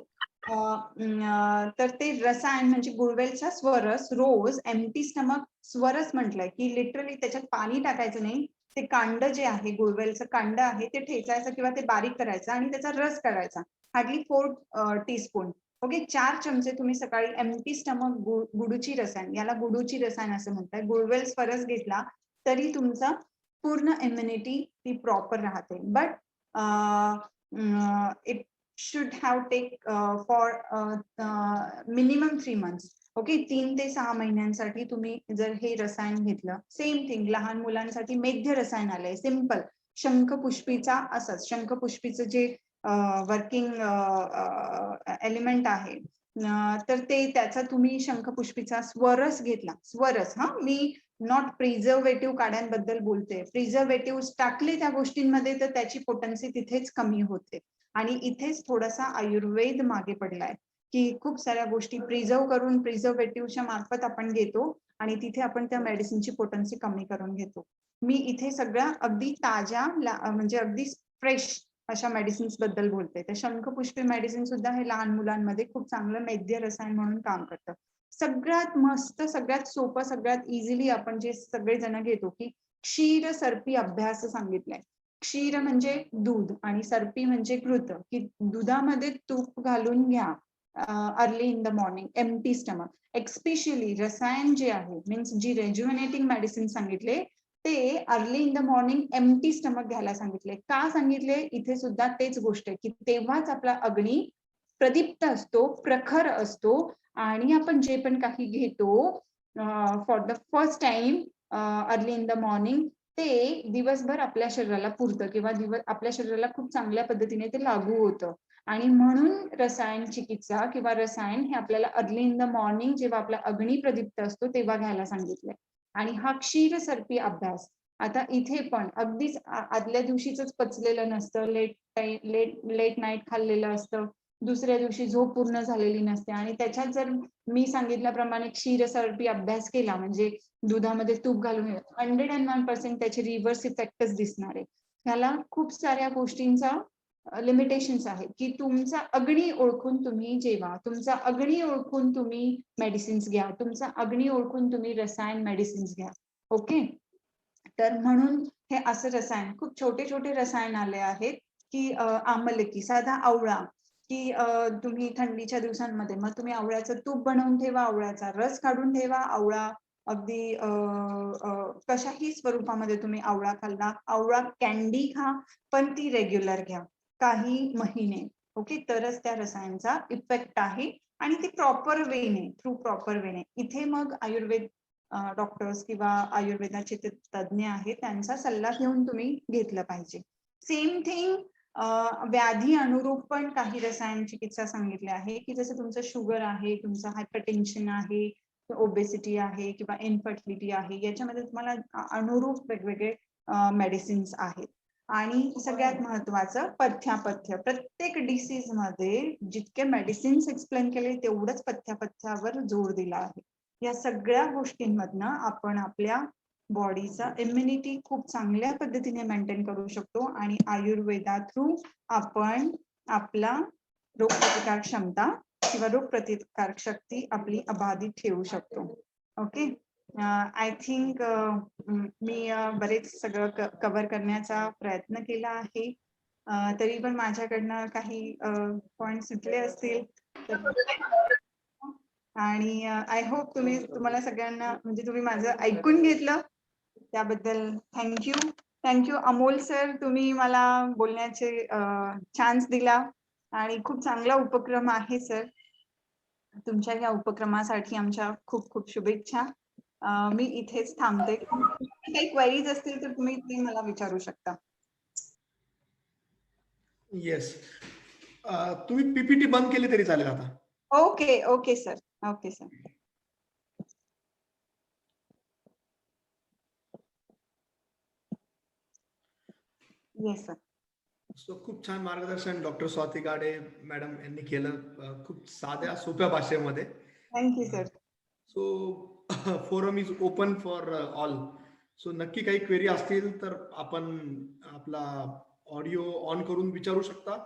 S1: तर ते रसायन म्हणजे गुळवेलचा स्वरस रोज एम्प्टी स्टमक स्वरस म्हटलंय की लिटरली त्याच्यात पाणी टाकायचं नाही. ते कांड जे आहे, गुळवेलचं कांड आहे ते ठेचायचं किंवा ते बारीक करायचं आणि त्याचा रस करायचा, हार्डली 4 टीस्पून. ओके, 4 चमचे तुम्ही सकाळी एम्प्टी स्टमक गुडूची रसायन, याला गुडूची रसायन असं म्हणतात, गुळवेल स्वरस घेतला तरी तुमचा पूर्ण इम्युनिटी ती प्रॉपर राहते. But it should have take for minimum 3 months. Okay, 3 ते 6 महिन्यांसाठी तुम्ही जर हे रसायन घेतलं. सेम थिंग लहान मुलांसाठी मेध्य रसायन आलंय, सिंपल शंखपुष्पीचा. असंच शंखपुष्पीचं जे वर्किंग एलिमेंट आहे, तर ते त्याचा तुम्ही शंखपुष्पीचा स्वरस घेतला. स्वरस, हा, मी नॉट प्रिझर्वेटिव्ह काड्यांबद्दल बोलते. प्रिझर्वेटिव्ह टाकले त्या गोष्टींमध्ये तर त्याची पोटन्सी तिथेच कमी होते. आणि इथेच थोडासा आयुर्वेद मागे पडलाय की खूप साऱ्या गोष्टी प्रिझर्व करून प्रिझर्वेटिव्हच्या मार्फत आपण घेतो आणि तिथे आपण त्या मेडिसिनची पोटन्सी कमी करून घेतो. मी इथे सगळ्या अगदी ताज्या म्हणजे अगदी फ्रेश अशा मेडिसिन्स बद्दल बोलते. तर शंखपुष्पी मेडिसिन सुद्धा हे लहान मुलांमध्ये खूप चांगलं मेध्य रसायन म्हणून काम करतं. सगळ्यात मस्त, सगळ्यात सोपं, सगळ्यात इझिली आपण जे सगळेजण घेतो की क्षीर सर्पी अभ्यास सांगितलाय. क्षीर म्हणजे दूध आणि सर्पी म्हणजे घृत, की दुधामध्ये तूप घालून घ्या early in the morning empty stomach. Especially रसायन जे आहे, मीन्स जी रेज्युनेटिंग मेडिसिन सांगितले ते early in the morning empty stomach घ्यायला सांगितले. का सांगितले, इथे सुद्धा तेच गोष्ट आहे की तेव्हाच आपला अग्नी प्रदीप्त असतो, प्रखर असतो आणि आपण जे पण काही घेतो for the first time early in the morning ते दिवसभर आपल्या शरीराला पुरतं किंवा आपल्या शरीराला खूप चांगल्या पद्धतीने ते लागू होतं. आणि म्हणून रसायन चिकित्सा किंवा रसायन हे आपल्याला अर्ली इन द मॉर्निंग जेव्हा आपला अग्नी प्रदीप्त असतो तेव्हा घ्यायला सांगितलंय. आणि हा क्षीर सर्पी अभ्यास आता इथे पण अगदीच आदल्या दिवशीच पचलेलं नसतं, लेट नाईट खाल्लेलं असतं, दुसऱ्या दिवशी झोप पूर्ण झालेली नसते आणि त्याच्यात जर मी सांगितल्याप्रमाणे क्षीर सर्पी अभ्यास केला म्हणजे दुधामध्ये तूप घालून 101% त्याचे रिव्हर्स इफेक्टच दिसणार आहे. ह्याला खूप साऱ्या गोष्टींचा लिमिटेशन्स आहेत की तुमचा अग्नी ओळखून तुम्ही जेवा, तुमचा अग्नी ओळखून तुम्ही मेडिसिन्स घ्या, तुमचा अग्नी ओळखून तुम्ही रसायन मेडिसिन्स घ्या. ओके, तर म्हणून हे असं रसायन, खूप छोटे छोटे रसायन आले आहेत की आमलकी, साधा आवळा, की तुम्ही थंडीच्या दिवसांमध्ये मग तुम्ही आवळ्याचं तूप बनवून ठेवा, आवळ्याचा रस काढून ठेवा. आवळा अगदी कशाही स्वरूपामध्ये तुम्ही आवळा खाल्ला, आवळा कॅन्डी खा, पण ती रेग्युलर घ्या काही महिने. ओके, तरच त्या रसायनचा इफेक्ट आहे आणि ते प्रॉपर वेने, थ्रू प्रॉपर वेने. इथे मग आयुर्वेद डॉक्टर्स किंवा आयुर्वेदाचे ते तज्ञ आहेत त्यांचा सल्ला घेऊन तुम्ही घेतलं पाहिजे. सेम थिंग व्याधी अनुरूप पण काही रसायन चिकित्सा सांगितले आहे की जसं तुमचं शुगर आहे, तुमचं हायपरटेन्शन आहे, ओबेसिटी आहे किंवा इनफर्टिलिटी आहे, याच्यामध्ये तुम्हाला अनुरूप वेगवेगळे मेडिसिन्स आहेत. आणि सगळ्यात महत्वाचं पथ्यापथ्य. प्रत्येक डिसीज मध्ये जितके मेडिसिन्स एक्सप्लेन केले तेवढंच पथ्यापथ्यावर जोर दिला आहे. या सगळ्या गोष्टींमधनं आपण आपल्या बॉडीचा इम्युनिटी खूप चांगल्या पद्धतीने मेंटेन करू शकतो आणि आयुर्वेदा थ्रू आपण आपला रोगप्रतिकार क्षमता किंवा रोगप्रतिकार शक्ती आपली अबाधित ठेवू शकतो. ओके, आय थिंक मी बरेच सगळं कव्हर करण्याचा प्रयत्न केला आहे. तरी पण माझ्याकडनं काही पॉइंट सुटले असतील आणि आय होप तुम्हाला सगळ्यांना म्हणजे तुम्ही माझं ऐकून घेतलं त्याबद्दल थँक्यू अमोल सर, तुम्ही मला बोलण्याचे चान्स दिला आणि खूप चांगला उपक्रम आहे सर. तुमच्या या उपक्रमासाठी आमच्या खूप खूप शुभेच्छा. मी इथेच थांबते. काही क्वेरीज असतील तर तुम्ही ते मला विचारू शकता.
S2: येस, तुम्ही पीपीटी बंद केली तरी चालेल आता.
S1: Okay sir. Yes sir.
S2: So खूप छान मार्गदर्शन डॉक्टर स्वाती गाडे मॅडम यांनी केलं, खूप साध्या सोप्या भाषेमध्ये.
S1: Thank you sir.
S2: So forum is open for all. So नक्की काही क्वेरी असतील तर आपण आपला ऑडिओ ऑन करून विचारू शकता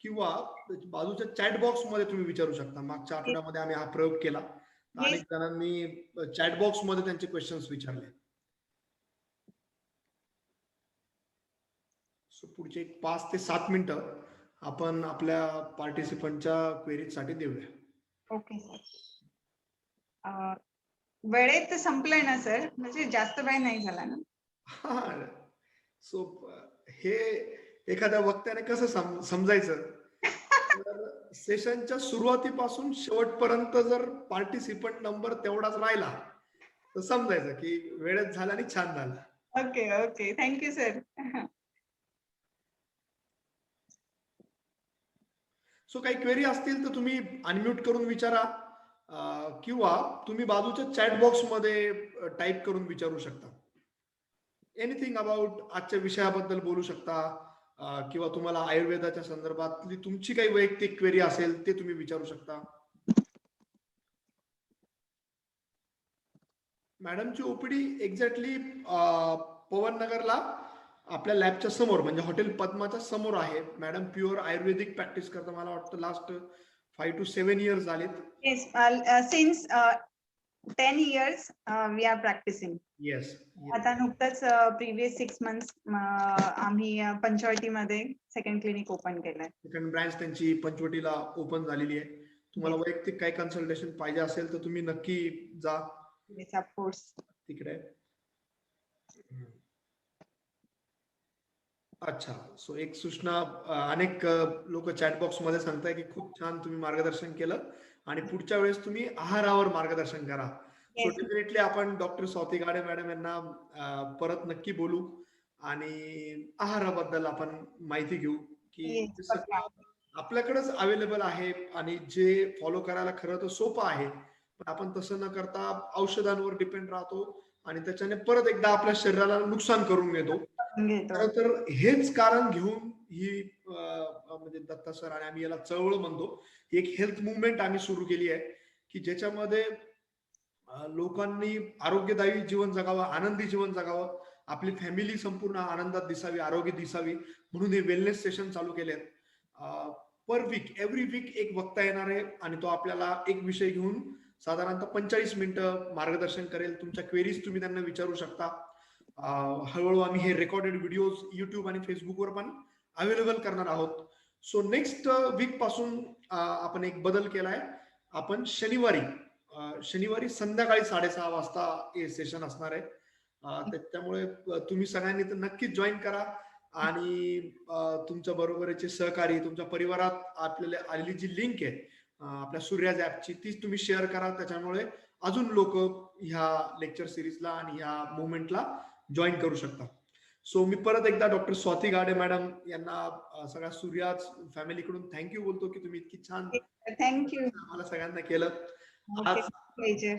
S2: किंवा बाजूच्या चॅट बॉक्स मध्ये तुम्ही विचारू शकता. मागच्या आठवड्यामध्ये आम्ही हा प्रयोग केला, अनेक जणांनी चॅट बॉक्स मध्ये त्यांचे क्वेश्चन्स विचारले. सो पुढचे 5 ते 7 मिनिटं आपण आपल्या पार्टिसिपंटच्या क्वेरीसाठी देऊया.
S1: Okay sir. वेळेत संपलंय ना सर, म्हणजे जास्त वेळ नाही झाला ना?
S2: सो हे एखाद्या वक्त्याने कसं समजायचं, तर सेशनच्या सुरुवातीपासून शेवटपर्यंत जर पार्टिसिपंट नंबर तेवढाच राहिला तर समजायचं की वेळेत झाला आणि छान झालं.
S1: Okay thank you sir.
S2: सो काही क्वेरी असतील तर तुम्ही अनम्यूट करून विचारा किंवा तुम्ही बाजूच्या चॅट बॉक्स मध्ये टाईप करून विचारू शकता. एनिथिंग अबाउट आजच्या विषयाबद्दल बोलू शकता किंवा तुम्हाला आयुर्वेदाच्या संदर्भातली तुमची काही वैयक्तिक क्वेरी असेल ते तुम्ही विचारू शकता. मॅडमची ओपीडी एक्झॅक्टली पवन नगरला आपल्या लॅबच्या समोर म्हणजे हॉटेल पद्माच्या समोर आहे. मॅडम प्युअर आयुर्वेदिक प्रॅक्टिस करता, मला वाटतं लास्ट 5 to 7 years झालेत.
S1: Yes, since 10 years we are practising.
S2: Yes,
S1: आता नुकतंच प्रिव्हियस 6 months आम्ही पंचवटीमध्ये सेकंड क्लिनिक ओपन केलंय.
S2: सेकंड ब्रांच त्यांची पंचवटीला ओपन झालेली आहे. तुम्हाला वैयक्तिक काही कन्सल्टेशन पाहिजे असेल तर तुम्ही नक्की जा.
S1: Yes, of course.
S2: तिकडे. अच्छा, सो एक सूचना, अनेक लोक चॅट बॉक्स मध्ये सांगताय की खूप छान तुम्ही मार्गदर्शन केलं आणि पुढच्या वेळेस तुम्ही आहारावर मार्गदर्शन करा. सो डेफिनेटली आपण डॉक्टर स्वाती गाडे मॅडम यांना परत नक्की बोलू आणि आहाराबद्दल आपण माहिती घेऊ की आपल्याकडेच अवेलेबल आहे आणि जे फॉलो करायला खरं तर सोपं आहे, पण आपण तसं न करता औषधांवर डिपेंड राहतो आणि त्याच्याने परत एकदा आपल्या शरीराला नुकसान करून घेतो. खरं तर हेच कारण घेऊन ही म्हणजे दत्ता सर आणि आम्ही याला चळवळ म्हणतो, एक हेल्थ मुवमेंट आम्ही सुरू केली आहे की ज्याच्यामध्ये लोकांनी आरोग्यदायी जीवन जगावं, आनंदी जीवन जगावं, आपली फॅमिली संपूर्ण आनंदात दिसावी, आरोग्य दिसावी म्हणून हे वेलनेस सेशन चालू केले आहेत. पर वीक, एव्हरी वीक एक वक्ता येणार आहे आणि तो आपल्याला एक विषय घेऊन साधारणतः 45 मिनिटं मार्गदर्शन करेल. तुमच्या क्वेरीज तुम्ही त्यांना विचारू शकता. हळूहळू आम्ही हे रेकॉर्डेड व्हिडिओज युट्यूब आणि फेसबुकवर पण अवेलेबल करणार आहोत. सो नेक्स्ट वीक पासून आपण एक बदल केलाय. आपण शनिवारी संध्याकाळी 6:30 वाजता हे सेशन असणार आहे. त्याच्यामुळे तुम्ही सगळ्यांनी तर नक्कीच जॉईन करा आणि तुमच्या बरोबरचे सहकारी, तुमच्या परिवारात आपल्याला आलेली जी लिंक आहे आपल्या सूर्याज ऍपची ती तुम्ही शेअर करा. त्याच्यामुळे अजून लोक ह्या लेक्चर सिरीजला आणि ह्या मुवमेंटला जॉईन करू शकतात. सो मी परत एकदा डॉक्टर स्वाती गाडे मॅडम यांना सगळ्या सूर्याज फॅमिलीकडून थँक्यू बोलतो की तुम्ही इतकी छान
S1: थँक्यू.
S2: आम्हाला सगळ्यांना केलं. आज
S1: प्लेजर.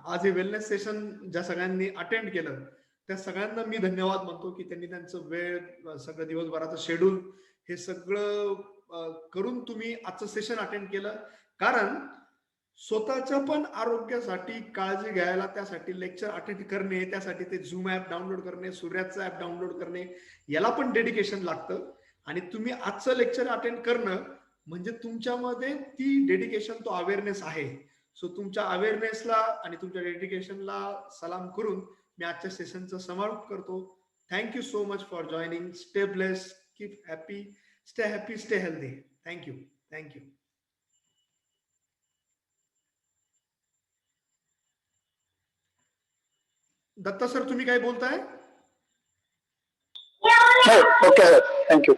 S2: आज हे वेलनेस सेशन ज्या सगळ्यांनी अटेंड केलं त्या सगळ्यांना मी धन्यवाद म्हणतो की त्यांनी त्यांचं वेळ, सगळं दिवसभराचं शेड्यूल हे सगळं करून तुम्ही आजचं सेशन अटेंड केलं. कारण स्वतःच्या पण आरोग्यासाठी काळजी घ्यायला, त्यासाठी लेक्चर अटेंड करणे, त्यासाठी ते झूम ऍप डाउनलोड करणे, सूर्याचं ऍप डाउनलोड करणे, याला पण डेडिकेशन लागतं. आणि तुम्ही आजचं लेक्चर अटेंड करणं म्हणजे तुमच्यामध्ये ती डेडिकेशन, तो अवेअरनेस आहे. सो तुमच्या अवेअरनेसला आणि तुमच्या डेडिकेशनला सलाम करून मी आजच्या सेशनचा समारोप करतो. Thank you so much for joining. Stay bless, keep happy, stay healthy. Thank you. Thank you. Datta sir, तुम्ही काय बोलताय?
S3: Okay sir, thank you.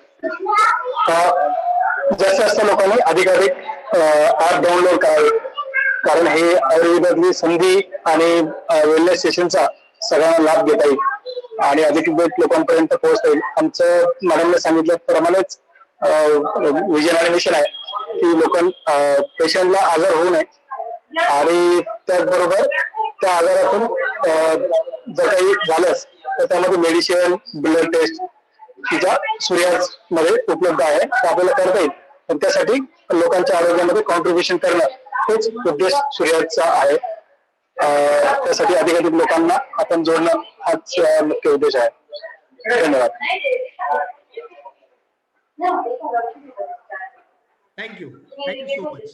S3: जास्तीत जास्त लोकांनी अधिकाधिक ऍप डाउनलोड करावे, कारण हे आयुर्वेदातली संधी आणि वेलनेस सेशनचा सगळ्यांना लाभ घेता येईल आणि अधिक लोकांपर्यंत पोहोचता येईल. आमचं मॅडमने सांगितल्याप्रमाणेच विजन आणि मिशन आहे की पेशंटला आजार होऊ नये आणि त्याचबरोबर त्या आजारातून जर काही झालंच तर त्यामध्ये मेडिसिन, ब्लड टेस्ट ज्या सूर्याज मध्ये उपलब्ध आहे ते आपल्याला करता येईल. पण त्यासाठी लोकांच्या आरोग्यामध्ये कॉन्ट्रीब्युशन करणं हेच उद्देश सूर्याजचा आहे. त्यासाठी अधिकाधिक लोकांना आपण जोडणं हाच मुख्य उद्देश आहे. धन्यवाद.
S2: Thank you so much.